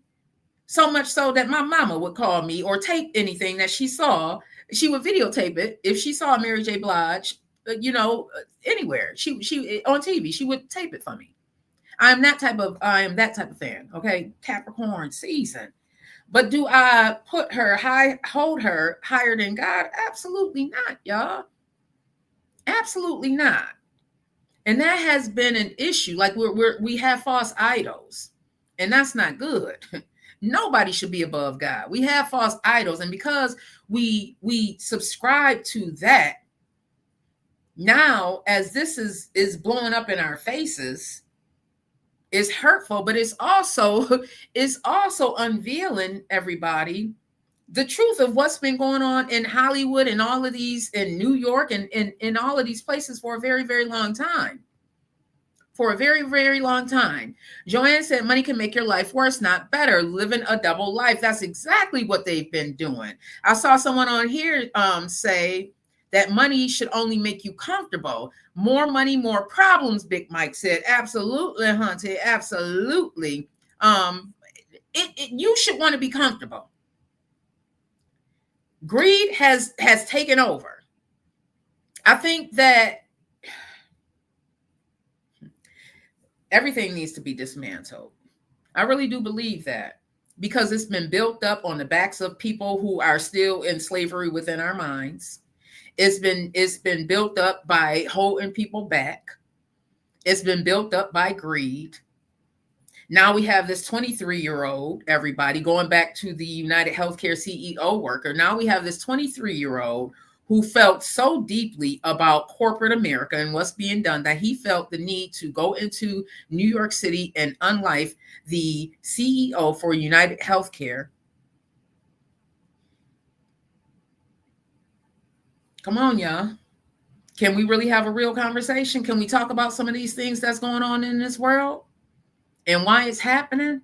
So much so that my mama would call me or tape anything that she saw. She would videotape it. If she saw Mary J. Blige, you know, anywhere, she on TV, she would tape it for me. I am that type of fan. Okay? Capricorn season. But do I hold her higher than God? Absolutely not, y'all. Absolutely not. And that has been an issue. Like, we have false idols, and that's not good. Nobody should be above God. We have false idols, and because we subscribe to that, now as this is blowing up in our faces, it's hurtful, but it's also unveiling, everybody, the truth of what's been going on in Hollywood and all of these, in New York and in all of these places for a very, very long time. For a very, very long time. Joanne said money can make your life worse, not better. Living a double life. That's exactly what they've been doing. I saw someone on here say that money should only make you comfortable. More money, more problems, Big Mike said. Absolutely, Hunty, absolutely. You should want to be comfortable. Greed has taken over. I think that everything needs to be dismantled. I really do believe that, because it's been built up on the backs of people who are still in slavery within our minds. It's been built up by holding people back. It's been built up by greed. Now we have this 23-year-old, everybody, going back to the United Healthcare CEO worker. Now we have this 23-year-old who felt so deeply about corporate America and what's being done that he felt the need to go into New York City and unlife the CEO for United Healthcare. Come on, y'all. Can we really have a real conversation? Can we talk about some of these things that's going on in this world and why it's happening?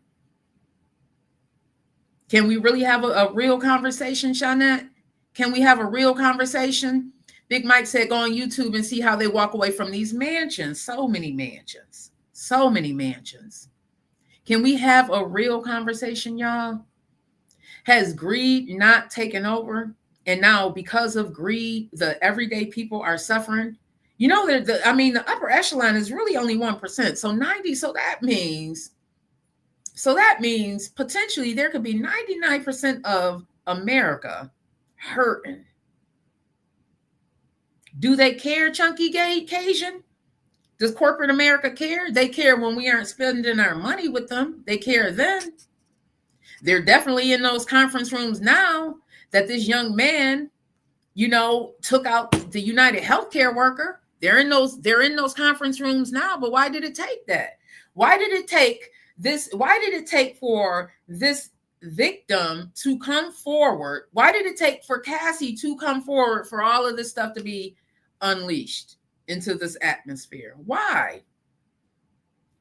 Can we really have a real conversation, Shawnette? Can we have a real conversation? Big Mike said, go on YouTube and see how they walk away from these mansions. So many mansions. So many mansions. Can we have a real conversation, y'all? Has greed not taken over? And now, because of greed, the everyday people are suffering. You know, the upper echelon is really only 1%. So 90. So that means potentially there could be 99% of America hurting. Do they care, Chunky Cajun? Does corporate America care? They care when we aren't spending our money with them. They care then. They're definitely in those conference rooms now that this young man, took out the United Healthcare worker. They're in those conference rooms now. But why did it take that? Why did it take this? Why did it take for this victim to come forward? Why did it take for Cassie to come forward for all of this stuff to be unleashed into this atmosphere? Why?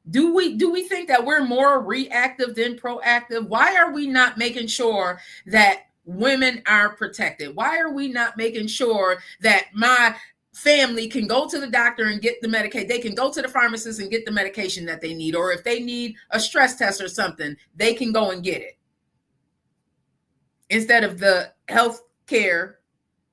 Do we think that we're more reactive than proactive? Why are we not making sure that women are protected? Why are we not making sure that my family can go to the doctor and get the medication? They can go to the pharmacist and get the medication that they need, or if they need a stress test or something, they can go and get it, instead of the health care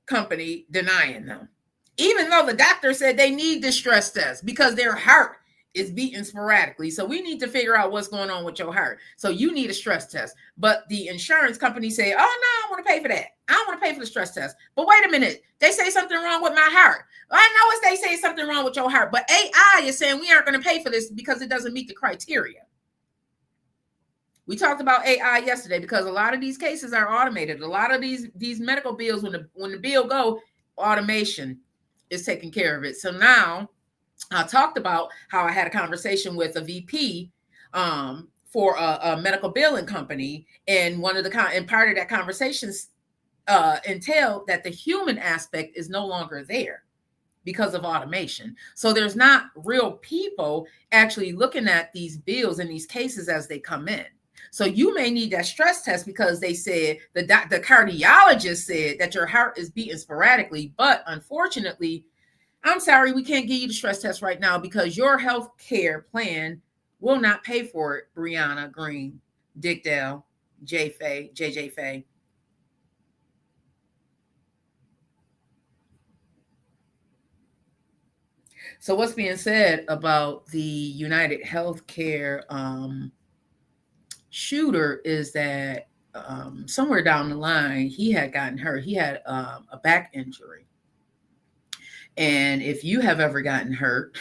company denying them, even though the doctor said they need the stress test because their heart is beating sporadically. So we need to figure out what's going on with your heart. So you need a stress test. But the insurance company say, oh, no, I don't want to pay for that. I don't want to pay for the stress test. But wait a minute. They say something wrong with my heart. I know they say something wrong with your heart, but AI is saying we aren't going to pay for this because it doesn't meet the criteria. We talked about AI yesterday because a lot of these cases are automated. A lot of these medical bills, when the bill go, automation is taking care of it. So now I talked about how I had a conversation with a VP for a medical billing company, and part of that conversation entailed that the human aspect is no longer there because of automation. So there's not real people actually looking at these bills and these cases as they come in. So you may need that stress test because they said the cardiologist said that your heart is beating sporadically, but unfortunately, I'm sorry, we can't give you the stress test right now because your health care plan will not pay for it. Brianna Green, Dick Dale, JJ Faye. So what's being said about the United Healthcare shooter is that somewhere down the line, he had gotten hurt. He had a back injury. And if you have ever gotten hurt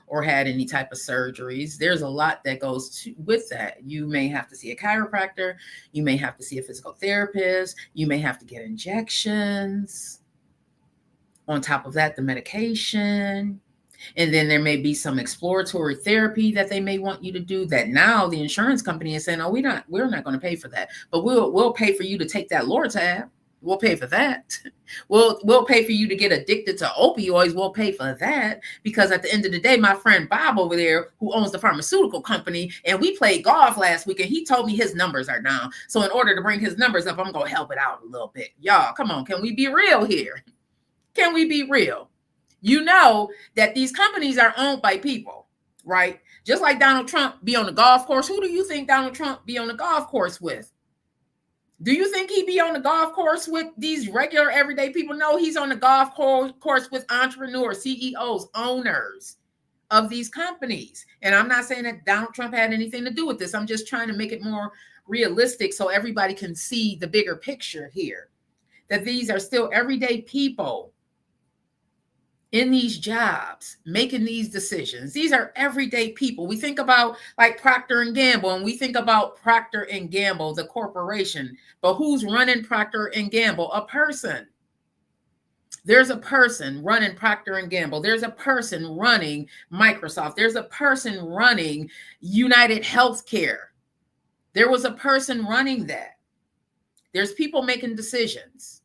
or had any type of surgeries, there's a lot that goes with that. You may have to see a chiropractor. You may have to see a physical therapist. You may have to get injections. On top of that, the medication. And then there may be some exploratory therapy that they may want you to do that now the insurance company is saying, oh, we're not going to pay for that, but we'll pay for you to take that Lortab. We'll pay for that. We'll pay for you to get addicted to opioids. We'll pay for that because at the end of the day, my friend Bob over there, who owns the pharmaceutical company, and we played golf last week, and he told me his numbers are down. So in order to bring his numbers up, I'm going to help it out a little bit. Y'all, come on. Can we be real here? Can we be real? You know that these companies are owned by people, right? Just like Donald Trump be on the golf course. Who do you think Donald Trump be on the golf course with? Do you think he be on the golf course with these regular everyday people? No, he's on the golf course with entrepreneurs, CEOs, owners of these companies. And I'm not saying that Donald Trump had anything to do with this. I'm just trying to make it more realistic so everybody can see the bigger picture here, that these are still everyday people in these jobs making these decisions. These are everyday people. We think about like Procter and Gamble, and we think about Procter and Gamble, the corporation, but who's running Procter and Gamble? A person. There's a person running Procter and Gamble. There's a person running Microsoft. There's a person running United Healthcare. There was a person running that. There's people making decisions.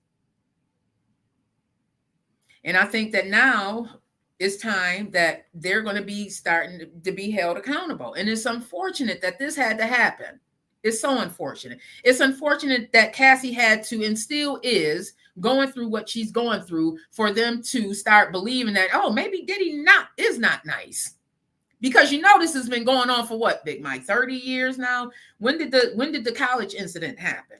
And I think that now it's time that they're going to be starting to be held accountable. And it's unfortunate that this had to happen. It's so unfortunate. It's unfortunate that Cassie had to, and still is, going through what she's going through for them to start believing that, oh, maybe Diddy is not nice. Because you know this has been going on for what, Big Mike, 30 years now? When did the college incident happen?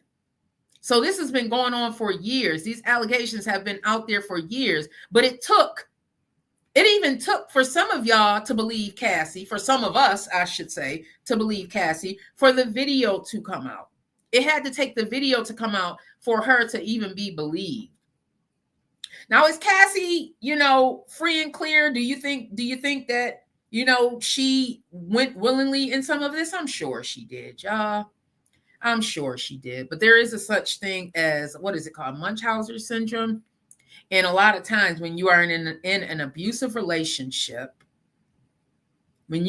So this has been going on for years. These allegations have been out there for years, but it even took for some of y'all to believe Cassie, for some of us, I should say, to believe Cassie, for the video to come out. It had to take the video to come out for her to even be believed. Now, is Cassie, free and clear? Do you think that, she went willingly in some of this? I'm sure she did, y'all. I'm sure she did. But there is a such thing as, what is it called? Munchausen syndrome. And a lot of times when you are in an abusive relationship, it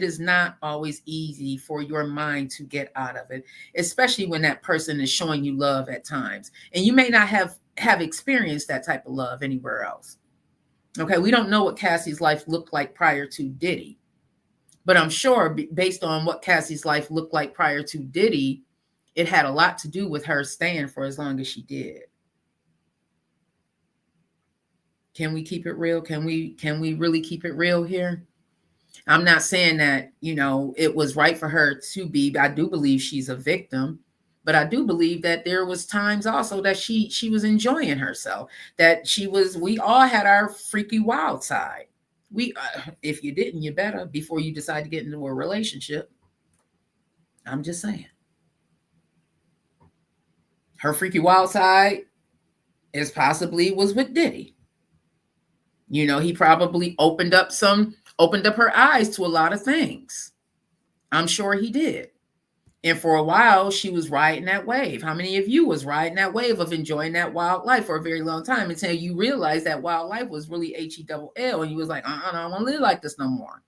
is not always easy for your mind to get out of it, especially when that person is showing you love at times. And you may not have experienced that type of love anywhere else. Okay, we don't know what Cassie's life looked like prior to Diddy. But I'm sure based on what Cassie's life looked like prior to Diddy, it had a lot to do with her staying for as long as she did. Can we keep it real? Can we really keep it real here? I'm not saying that, it was right for her to be. I do believe she's a victim, but I do believe that there was times also that she was enjoying herself, that we all had our freaky wild side. If you didn't, you better before you decide to get into a relationship. I'm just saying. Her freaky wild side was with Diddy. He probably opened up her eyes to a lot of things. I'm sure he did. And for a while, she was riding that wave. How many of you was riding that wave of enjoying that wild life for a very long time until you realized that wild life was really HELL, and you was like, I don't want to live like this no more.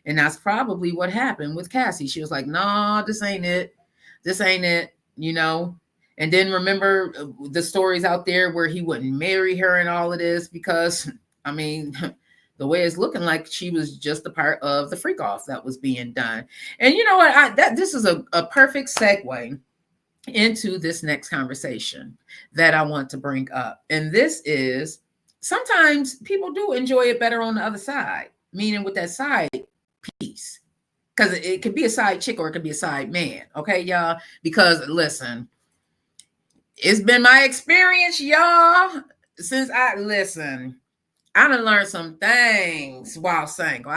And that's probably what happened with Cassie. She was like, no, this ain't it. This ain't it, And then remember the stories out there where he wouldn't marry her and all of this because, the way it's looking like she was just a part of the freak off that was being done. And you know what? This is a perfect segue into this next conversation that I want to bring up. And this is, sometimes people do enjoy it better on the other side, meaning with that side piece. Because it could be a side chick or it could be a side man. Okay, y'all? Because listen, it's been my experience, y'all, I done learned some things while single.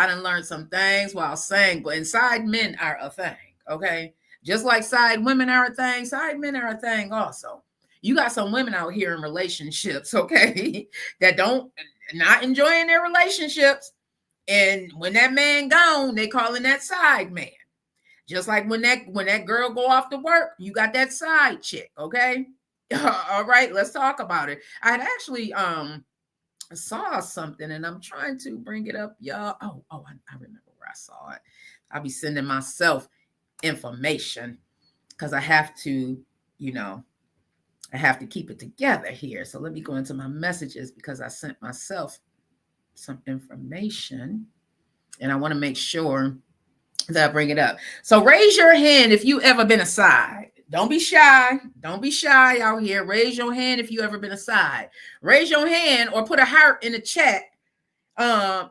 And side men are a thing, okay? Just like side women are a thing, side men are a thing also. You got some women out here in relationships, okay, that not enjoying their relationships. And when that man gone, they calling that side man. Just like when that girl go off to work, you got that side chick, okay? All right, let's talk about it. I had actually saw something and I'm trying to bring it up, y'all. I remember where I saw it. I'll be sending myself information because I have to, I have to keep it together here. So let me go into my messages because I sent myself some information and I want to make sure that I bring it up. So raise your hand if you ever been a side. Don't be shy. Don't be shy out here. Raise your hand if you ever been aside. Raise your hand or put a heart in the chat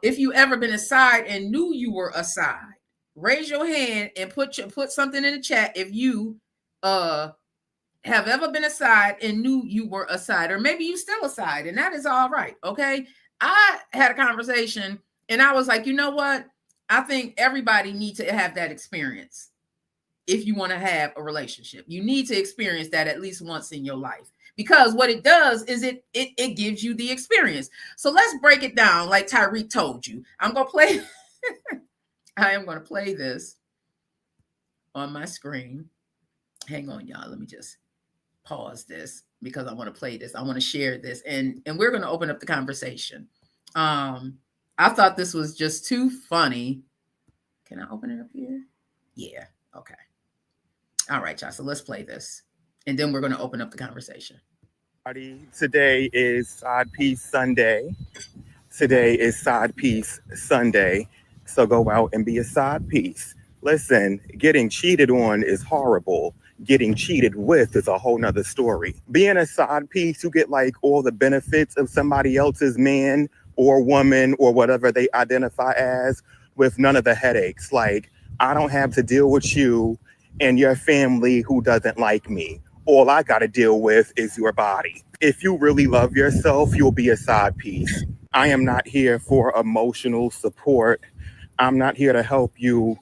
if you ever been aside and knew you were aside. Raise your hand and put something in the chat if you have ever been aside and knew you were aside, or maybe you still aside, and that is all right. Okay. I had a conversation and I was like, you know what? I think everybody needs to have that experience. If you want to have a relationship, you need to experience that at least once in your life, because what it does is it gives you the experience. So let's break it down like Tyreek told you. I'm going to play. I am going to play this on my screen. Hang on, y'all. Let me just pause this because I want to play this. I want to share this, and we're going to open up the conversation. I thought this was just too funny. Can I open it up here? Yeah. Okay. All right, y'all. So let's play this, and then we're going to open up the conversation. Today is Side Piece Sunday. Today is Side Piece Sunday. So go out and be a side piece. Listen, getting cheated on is horrible. Getting cheated with is a whole nother story. Being a side piece, you get like all the benefits of somebody else's man or woman or whatever they identify as, with none of the headaches. Like, I don't have to deal with you and your family who doesn't like me. All I got to deal with is your body. If you really love yourself, you'll be a side piece. I am not here for emotional support. I'm not here to help you,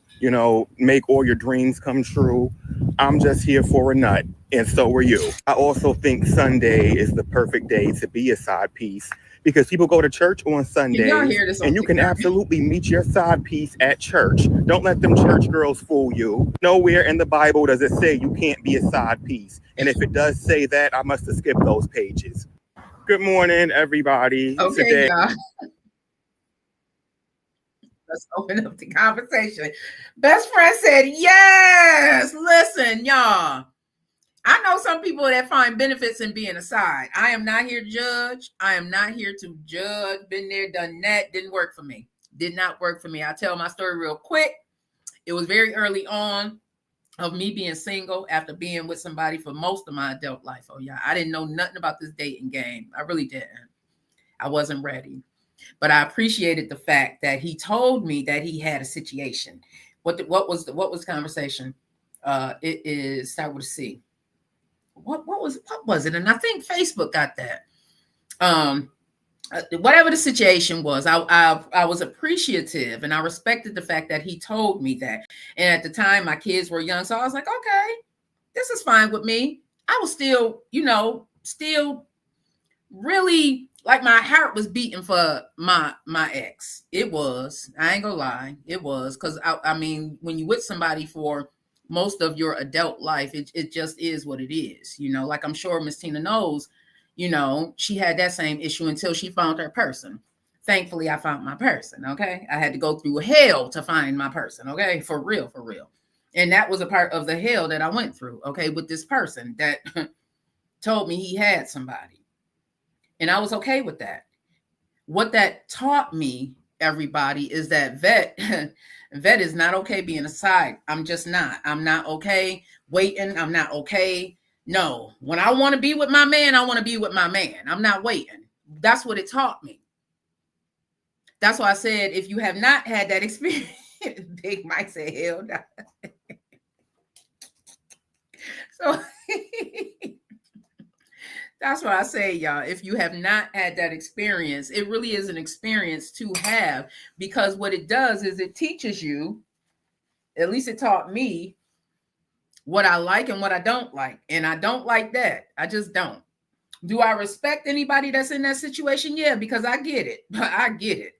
make all your dreams come true. I'm just here for a nut, and so are you. I also think Sunday is the perfect day to be a side piece, because people go to church on Sunday, and you can absolutely meet your side piece at church. Don't let them church girls fool you. Nowhere in the Bible does it say you can't be a side piece. And if it does say that, I must have skipped those pages. Good morning, everybody. Okay, today, y'all. Let's open up the conversation. Best friend said, yes. Listen, y'all. I know some people that find benefits in being aside. I am not here to judge. I am not here to judge. Been there, done that. Didn't work for me. Did not work for me. I'll tell my story real quick. It was very early on of me being single after being with somebody for most of my adult life. Oh, yeah. I didn't know nothing about this dating game. I really didn't. I wasn't ready. But I appreciated the fact that he told me that he had a situation. What was the conversation? It is start with a C. What was it? And I think Facebook got that. Whatever the situation was, I was appreciative and I respected the fact that he told me that. And at the time, my kids were young, so I was like, okay, this is fine with me. I was still, still really. Like my heart was beating for my ex. It was. I ain't gonna lie. It was, because I mean, when you with somebody for most of your adult life, it just is what it is. Like I'm sure Miss Tina knows, she had that same issue until she found her person. Thankfully, I found my person. Okay. I had to go through hell to find my person. Okay. For real. And that was a part of the hell that I went through. Okay. With this person that told me he had somebody. And I was okay with that. What that taught me, everybody, is that vet is not okay being aside. I'm just not. I'm not okay waiting. I'm not okay. No, when I want to be with my man, I want to be with my man. I'm not waiting. That's what it taught me. That's why I said, if you have not had that experience, Big Mike said, hell no. So that's what I say, y'all. If you have not had that experience, it really is an experience to have, because what it does is it teaches you, at least it taught me, what I like and what I don't like. And I don't like that. I just don't. Do I respect anybody that's in that situation? Yeah, because I get it. I get it.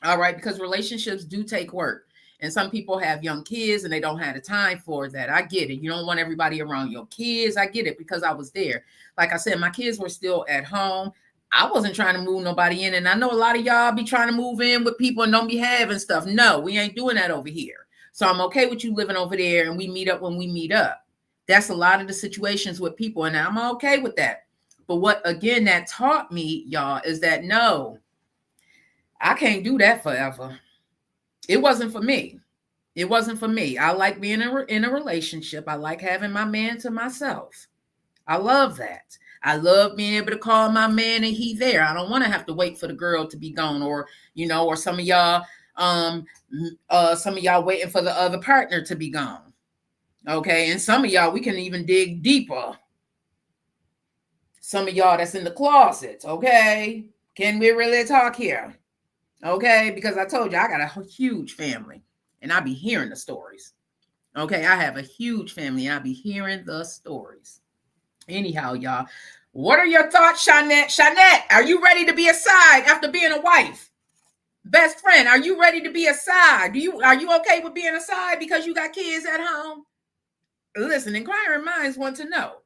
All right, because relationships do take work. And some people have young kids and they don't have the time for that. I get it. You don't want everybody around your kids. I get it, because I was there. Like I said, my kids were still at home. I wasn't trying to move nobody in. And I know a lot of y'all be trying to move in with people and don't be having stuff. No, we ain't doing that over here. So I'm okay with you living over there and we meet up when we meet up. That's a lot of the situations with people. And I'm okay with that. But what, again, that taught me, y'all, is that no, I can't do that forever. It wasn't for me. It wasn't for me. I like being in a relationship. I like having my man to myself. I love that. I love being able to call my man and he there. I don't want to have to wait for the girl to be gone, or or some of y'all waiting for the other partner to be gone. Okay, and some of y'all, we can even dig deeper. Some of y'all that's in the closet, okay? Can we really talk here? Okay, because I told you I got a huge family and I be hearing the stories. Okay, I have a huge family and I be hearing the stories. Anyhow, y'all, what are your thoughts, Shanette? Shanette, are you ready to be a side after being a wife? Best friend, are you ready to be a side? Are you okay with being a side because you got kids at home? Listen, inquiring minds want to know.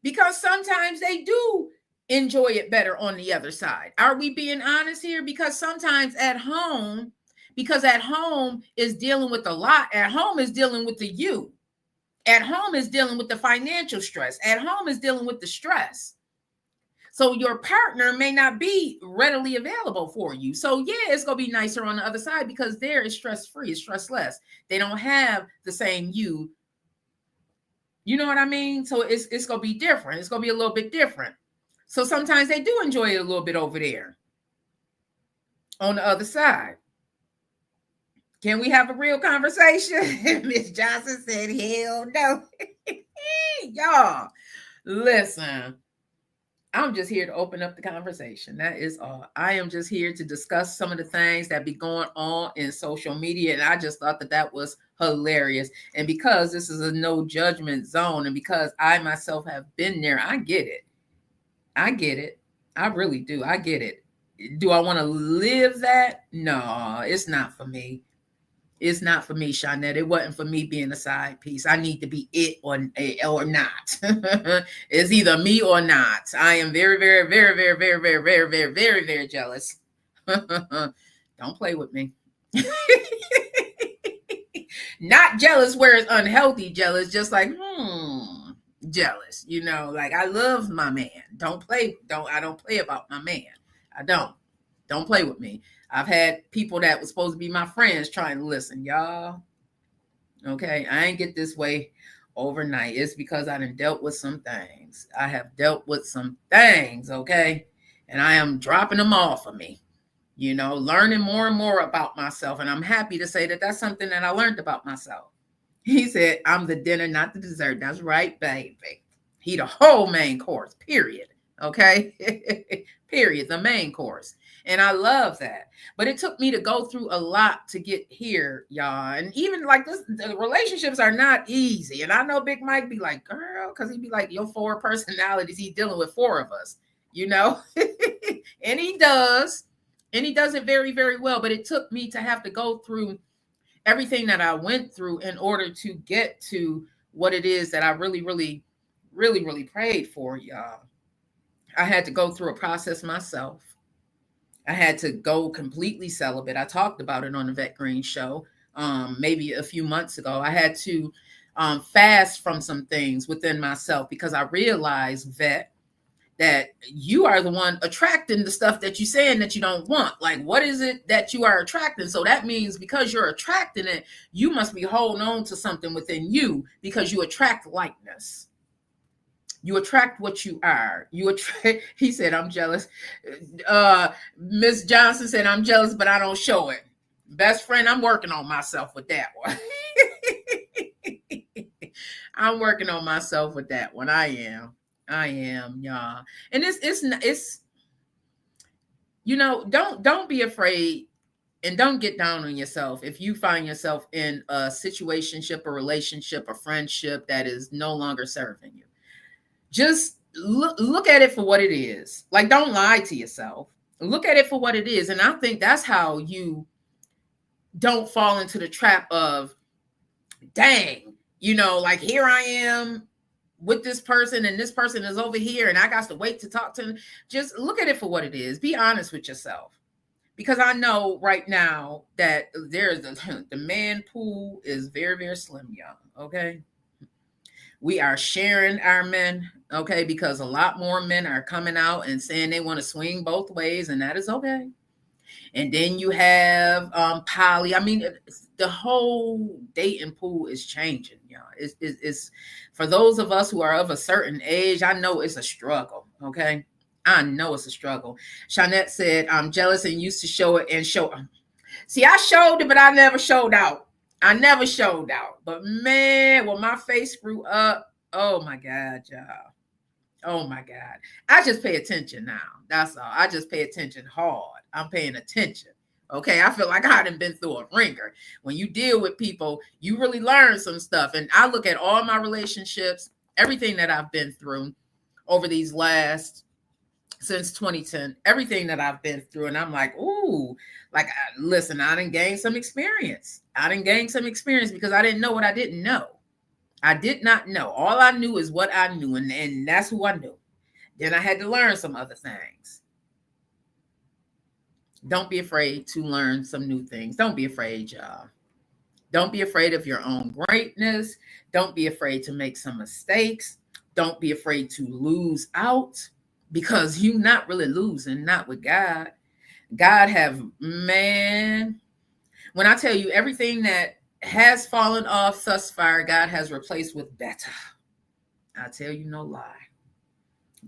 Because sometimes they do enjoy it better on the other side. Are we being honest here? Because sometimes at home is dealing with a lot. At home is dealing with the you. At home is dealing with the financial stress. At home is dealing with the stress. So your partner may not be readily available for you. So yeah, it's going to be nicer on the other side because there is stress-free, it's stressless. They don't have the same you. You know what I mean? So it's going to be different. It's going to be a little bit different. So sometimes they do enjoy it a little bit over there on the other side. Can we have a real conversation? Miss Johnson said, hell no. Y'all, listen, I'm just here to open up the conversation. That is all. I am just here to discuss some of the things that be going on in social media. And I just thought that was hilarious. And because this is a no judgment zone, and because I myself have been there, I get it. I get it. I really do. I get it. Do I want to live that? No, it's not for me. It's not for me, Shanette. It wasn't for me being a side piece. I need to be it or not. It's either me or not. I am very, very, very, very, very, very, very, very, very, very jealous. Don't play with me. Not jealous where it's unhealthy jealous, just like, jealous. Like I love my man. I don't play about my man. I don't play with me. I've had people that were supposed to be my friends trying to listen, y'all. Okay, I ain't get this way overnight. It's because I done dealt with some things. I have dealt with some things, okay? And I am dropping them off of me, learning more and more about myself. And I'm happy to say that that's something that I learned about myself. He said, I'm the dinner, not the dessert. That's right, baby. He the whole main course, period. Okay? Period, the main course. And I love that. But it took me to go through a lot to get here, y'all. And even like this, the relationships are not easy. And I know Big Mike be like, girl, because he'd be like, your 4 personalities, he's dealing with 4 of us, and he does. And he does it very, very well. But it took me to have to go through everything that I went through in order to get to what it is that I really, really, really, really prayed for, y'all. I had to go through a process myself. I had to go completely celibate. I talked about it on the Vet Green show maybe a few months ago. I had to fast from some things within myself because I realized, Vet, that you are the one attracting the stuff that you're saying that you don't want. Like, what is it that you are attracting? So that means because you're attracting it, you must be holding on to something within you because you attract likeness. You attract what you are. He said, I'm jealous. Miss Johnson said, I'm jealous, but I don't show it. Best friend, I'm working on myself with that one. I'm working on myself with that one. I am, y'all. And it's don't be afraid and don't get down on yourself if you find yourself in a situationship, a relationship, a friendship that is no longer serving you. Just look at it for what it is. Like, don't lie to yourself. Look at it for what it is. And I think that's how you don't fall into the trap of, dang, like here I am with this person and this person is over here and I got to wait to talk to them. Just look at it for what it is. Be honest with yourself. Because I know right now that the man pool is very, very slim, y'all. Okay. We are sharing our men, okay, because a lot more men are coming out and saying they want to swing both ways, and that is okay. And then you have poly. I mean, the whole dating pool is changing, y'all. It's for those of us who are of a certain age, I know it's a struggle. Okay. I know it's a struggle. Shawnette said, I'm jealous and used to show it and show. See, I showed it, but I never showed out. I never showed out. But man, when my face grew up, oh my God, y'all. Oh my God. I just pay attention now. That's all. I just pay attention hard. I'm paying attention. Okay. I feel like I hadn't been through a ringer. When you deal with people, you really learn some stuff. And I look at all my relationships, everything that I've been through over these since 2010, everything that I've been through. And I'm like, ooh, like, listen, I didn't gain some experience. Because I didn't know what I didn't know. I did not know. All I knew is what I knew, and that's who I knew. Then I had to learn some other things. Don't be afraid to learn some new things. Don't be afraid, y'all. Don't be afraid of your own greatness. Don't be afraid to make some mistakes. Don't be afraid to lose out, because you're not really losing, not with God. God man, when I tell you everything that has fallen off thus far, God has replaced with better. I tell you no lie.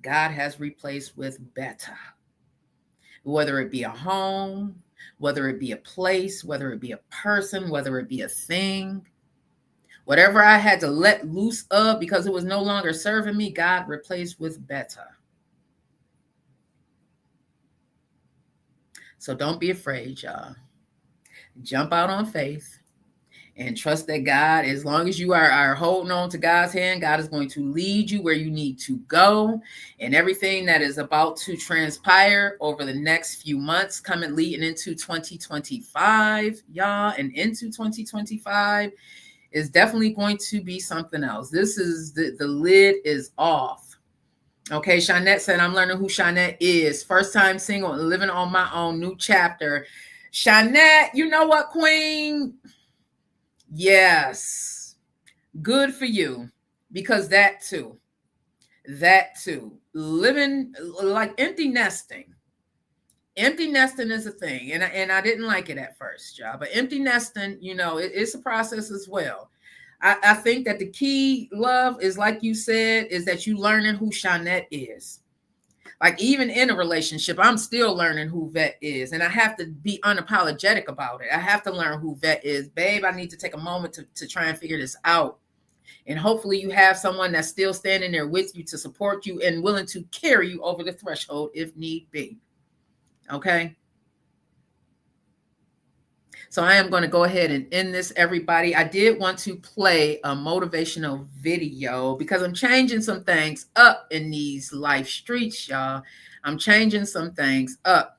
God has replaced with better. Whether it be a home, whether it be a place, whether it be a person, whether it be a thing, whatever I had to let loose of because it was no longer serving me, God replaced with better. So don't be afraid, y'all. Jump out on faith. And trust that God, as long as you are holding on to God's hand, God is going to lead you where you need to go. And everything that is about to transpire over the next few months, leading into 2025, y'all, and into 2025 is definitely going to be something else. This is the lid is off. Okay, Shawnette said, I'm learning who Shawnette is. First time single and living on my own, new chapter. Shawnette, you know what, Queen? Yes, good for you, because that too, living like empty nesting is a thing, and I didn't like it at first, y'all. But empty nesting, it's a process as well. I think that the key, love, is like you said, is that you learning who Shawnette is. Like, even in a relationship, I'm still learning who Vet is. And I have to be unapologetic about it. I have to learn who Vet is. Babe, I need to take a moment to try and figure this out. And hopefully you have someone that's still standing there with you to support you and willing to carry you over the threshold if need be. Okay? So I am going to go ahead and end this, everybody. I did want to play a motivational video because I'm changing some things up in these life streets, y'all. I'm changing some things up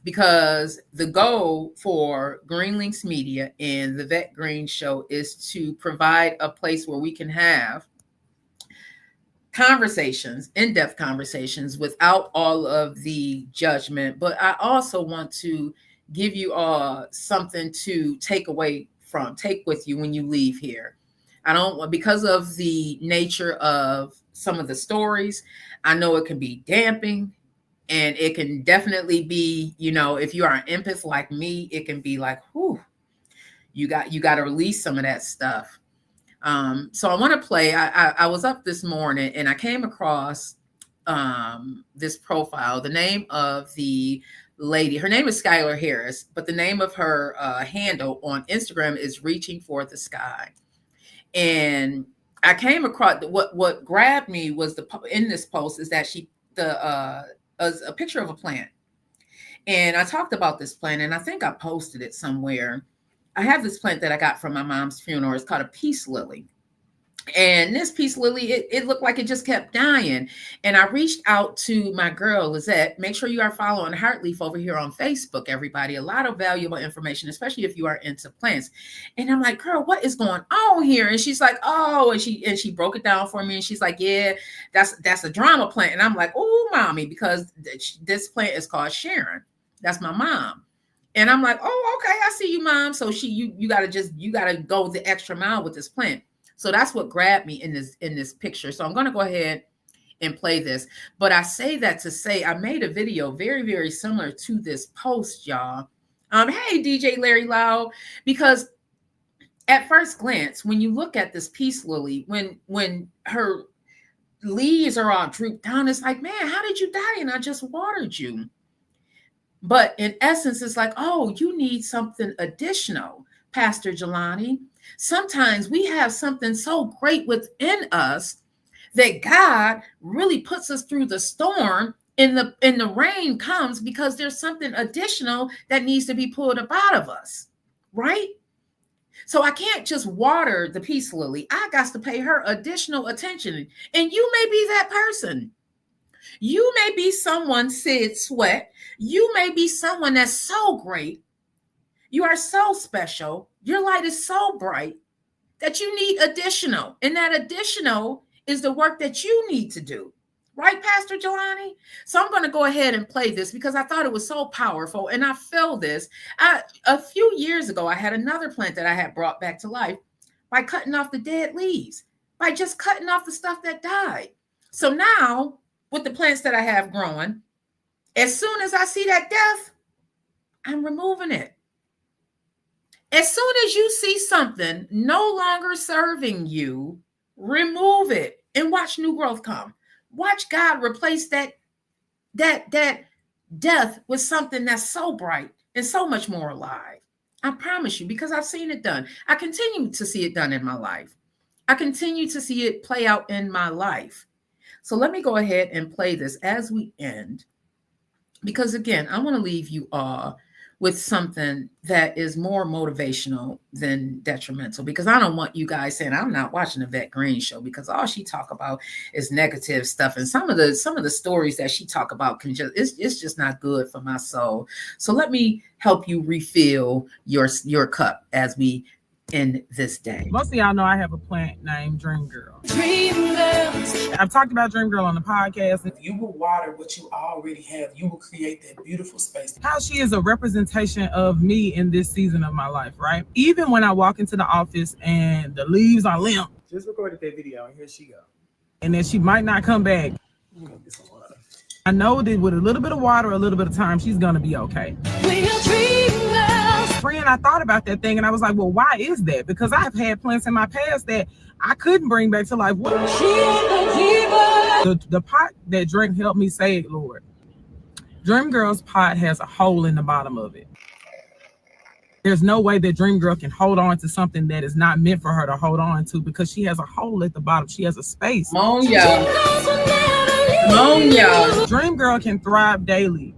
because the goal for Green Links Media and the Vet Green Show is to provide a place where we can have conversations, in-depth conversations, without all of the judgment. But I also want to give you something to take with you when you leave here. Because of the nature of some of the stories, I know it can be damping, and it can definitely be, if you are an empath like me, it can be like, whew, you got to release some of that stuff. So I want to play. I was up this morning and I came across this profile. The name of the lady, her name is Skylar Harris, but the name of her handle on Instagram is Reaching for the Sky. And I came across what grabbed me was in this post is that a picture of a plant. And I talked about this plant, and I think I posted it somewhere. I have this plant that I got from my mom's funeral. It's called a peace lily. And this peace lily, it looked like it just kept dying. And I reached out to my girl, Lizette. Make sure you are following Heartleaf over here on Facebook, everybody. A lot of valuable information, especially if you are into plants. And I'm like, girl, what is going on here? And she's like, oh, and she broke it down for me. And she's like, yeah, that's a drama plant. And I'm like, oh, mommy, because this plant is called Sharon. That's my mom. And I'm like, oh, okay, I see you, mom. So you gotta go the extra mile with this plant. So that's what grabbed me in this picture. So I'm going to go ahead and play this. But I say that to say I made a video very, very similar to this post, y'all. Hey, DJ Larry Lau, because at first glance, when you look at this peace lily, when her leaves are all drooped down, it's like, man, how did you die? And I just watered you. But in essence, it's like, oh, you need something additional, Pastor Jelani. Sometimes we have something so great within us that God really puts us through the storm, and the rain comes because there's something additional that needs to be pulled up out of us, right? So I can't just water the peace lily. I got to pay her additional attention. And you may be that person. You may be someone, Sid Sweat. You may be someone that's so great. You are so special. Your light is so bright that you need additional. And that additional is the work that you need to do. Right, Pastor Jelani? So I'm going to go ahead and play this because I thought it was so powerful. And I feel this. A few years ago, I had another plant that I had brought back to life by cutting off the dead leaves, by just cutting off the stuff that died. So now, with the plants that I have growing, as soon as I see that death, I'm removing it. As soon as you see something no longer serving you, remove it and watch new growth come. Watch God replace that death with something that's so bright and so much more alive. I promise you, because I've seen it done. I continue to see it done in my life. I continue to see it play out in my life. So let me go ahead and play this as we end. Because again, I want to leave you all with something that is more motivational than detrimental, because I don't want you guys saying I'm not watching the Vet Green show because all she talk about is negative stuff. And some of the stories that she talk about can just, it's just not good for my soul. So let me help you refill your cup as we end this day. Most of y'all know I have a plant named Dream Girl. Dream girls. I've talked about Dream Girl on the podcast. If you will water what you already have, you will create that beautiful space. How she is a representation of me in this season of my life, right? Even when I walk into the office and the leaves are limp. Just recorded that video and here she go. And then she might not come back. I'm gonna get some water. I know that with a little bit of water, a little bit of time, she's gonna be okay. We are dream girls. Friend, I thought about that thing and I was like, well, why is that? Because I have had plants in my past that I couldn't bring back to life. What? The pot that Drink helped me save, Lord. Dream Girl's pot has a hole in the bottom of it. There's no way that Dream Girl can hold on to something that is not meant for her to hold on to because she has a hole at the bottom. She has a space. Come on, y'all. Come on, y'all. Dream Girl can thrive daily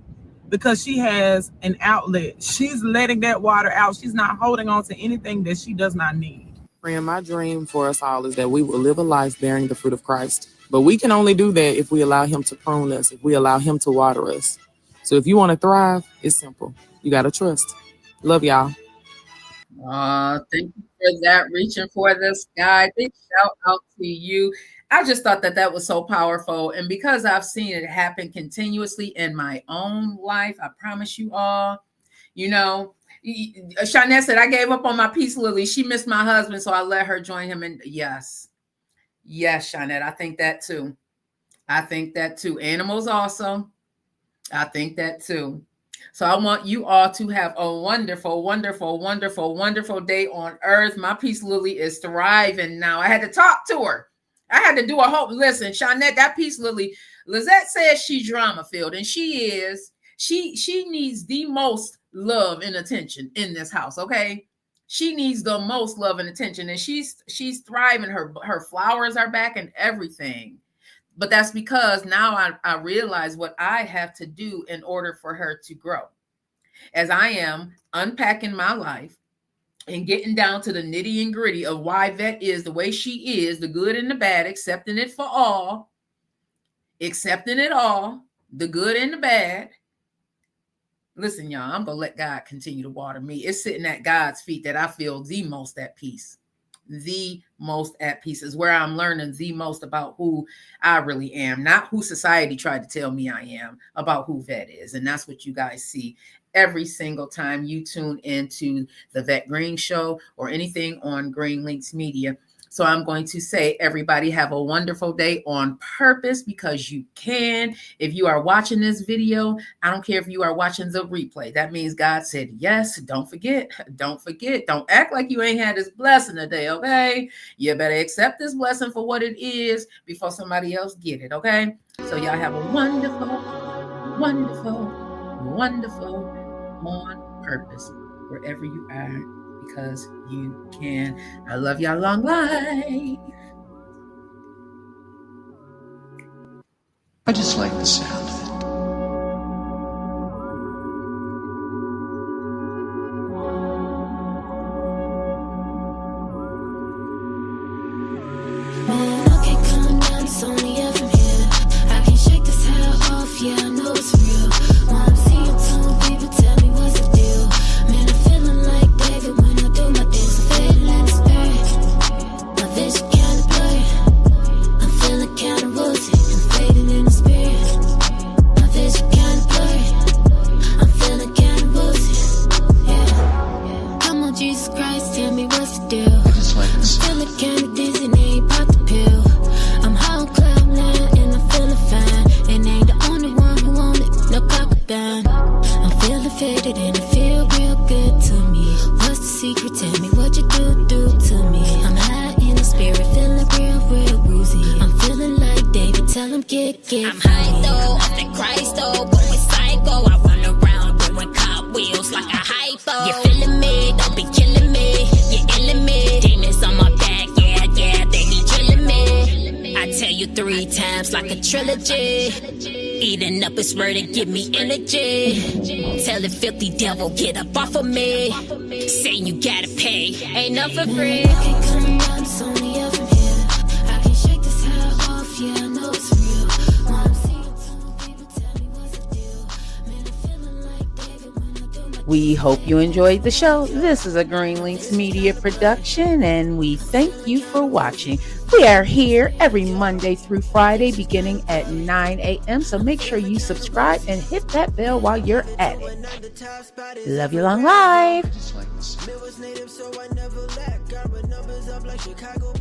because she has an outlet. She's letting that water out. She's not holding on to anything that she does not need. Friend, my dream for us all is that we will live a life bearing the fruit of Christ. But we can only do that if we allow him to prune us, if we allow him to water us. So if you want to thrive, it's simple. You got to trust. Love y'all. Thank you for that. Reaching for the sky. Big shout out to you. I just thought that was so powerful. And because I've seen it happen continuously in my own life, I promise you all, you know, Shanette said, I gave up on my peace lily. She missed my husband, so I let her join him. And yes, Shanette, I think that too. Animals also. I think that too. So I want you all to have a wonderful, wonderful, wonderful, wonderful day on earth. My peace lily is thriving now. I had to talk to her. I had to do a whole, listen, Shanette, that peace lily, Lizette says she's drama filled, and she is. She needs the most love and attention in this house, okay? She needs the most love and attention, and she's thriving. Her flowers are back and everything. But that's because now I realize what I have to do in order for her to grow. As I am unpacking my life and getting down to the nitty and gritty of why Vet is the way she is, the good and the bad, accepting it for all, accepting it all, the good and the bad. Listen, y'all, I'm going to let God continue to water me. It's sitting at God's feet that I feel the most at peace. The most at peace is where I'm learning the most about who I really am, not who society tried to tell me I am, about who Vet is. And that's what you guys see every single time you tune into the Vet Green Show or anything on Green Links Media. So I'm going to say, everybody have a wonderful day on purpose, because you can. If you are watching this video, I don't care if you are watching the replay. That means God said yes. Don't forget. Don't forget. Don't act like you ain't had this blessing today, okay? You better accept this blessing for what it is before somebody else get it, okay? So y'all have a wonderful, wonderful, wonderful on purpose wherever you are, because you can. I love y'all. Long life. I just like the sound of it. Man, I can't come down, it's only up from here. I can't shake this hell off, yeah, I know it's real. When I'm seeing two people, tell me what's the deal. Man, I'm feeling like David when I do my dance. I'm fading in the spirit, my vision kinda blurry. I'm feeling kinda woozy, I'm fading in the spirit, my vision kinda blurry. I'm feeling kinda woozy, yeah. Come on, Jesus Christ, tell me what's the deal. I just like the I'm sound. feeling kinda dizzy, and ain't pop the pill. I'm high on cloud nine, and I'm feeling fine. And ain't the only one who want it, no cockabine. I'm feeling faded, and it feel real good to me. What's the secret? Tell me what you do to me. I'm high in the spirit, feeling real woozy. I'm feeling like David, tell him get I'm high though, off the Christ though, going psycho. I run around doing cartwheels like a hypo. You feeling me? Don't be killing me. You're illing me. Demons on my back, yeah, they be drilling me. I tell you 3 times like a trilogy. Eating up his word and give me energy. Tell the filthy devil, get up off of me. Saying you gotta pay, ain't nothing for free. I can't come down, it's only up from here. I can't shake this hell off, yeah, I know it's real. When I'm seeing two people, tell me what's the deal. Man, I'm feeling like David when I do my We hope you enjoyed the show. This is a Green Links Media production, and we thank you for watching. We are here every Monday through Friday beginning at 9 a.m. So make sure you subscribe and hit that bell while you're at it. Love you long life. Just like the sound. It was native, so I never lack. Got numbers up like Chicago.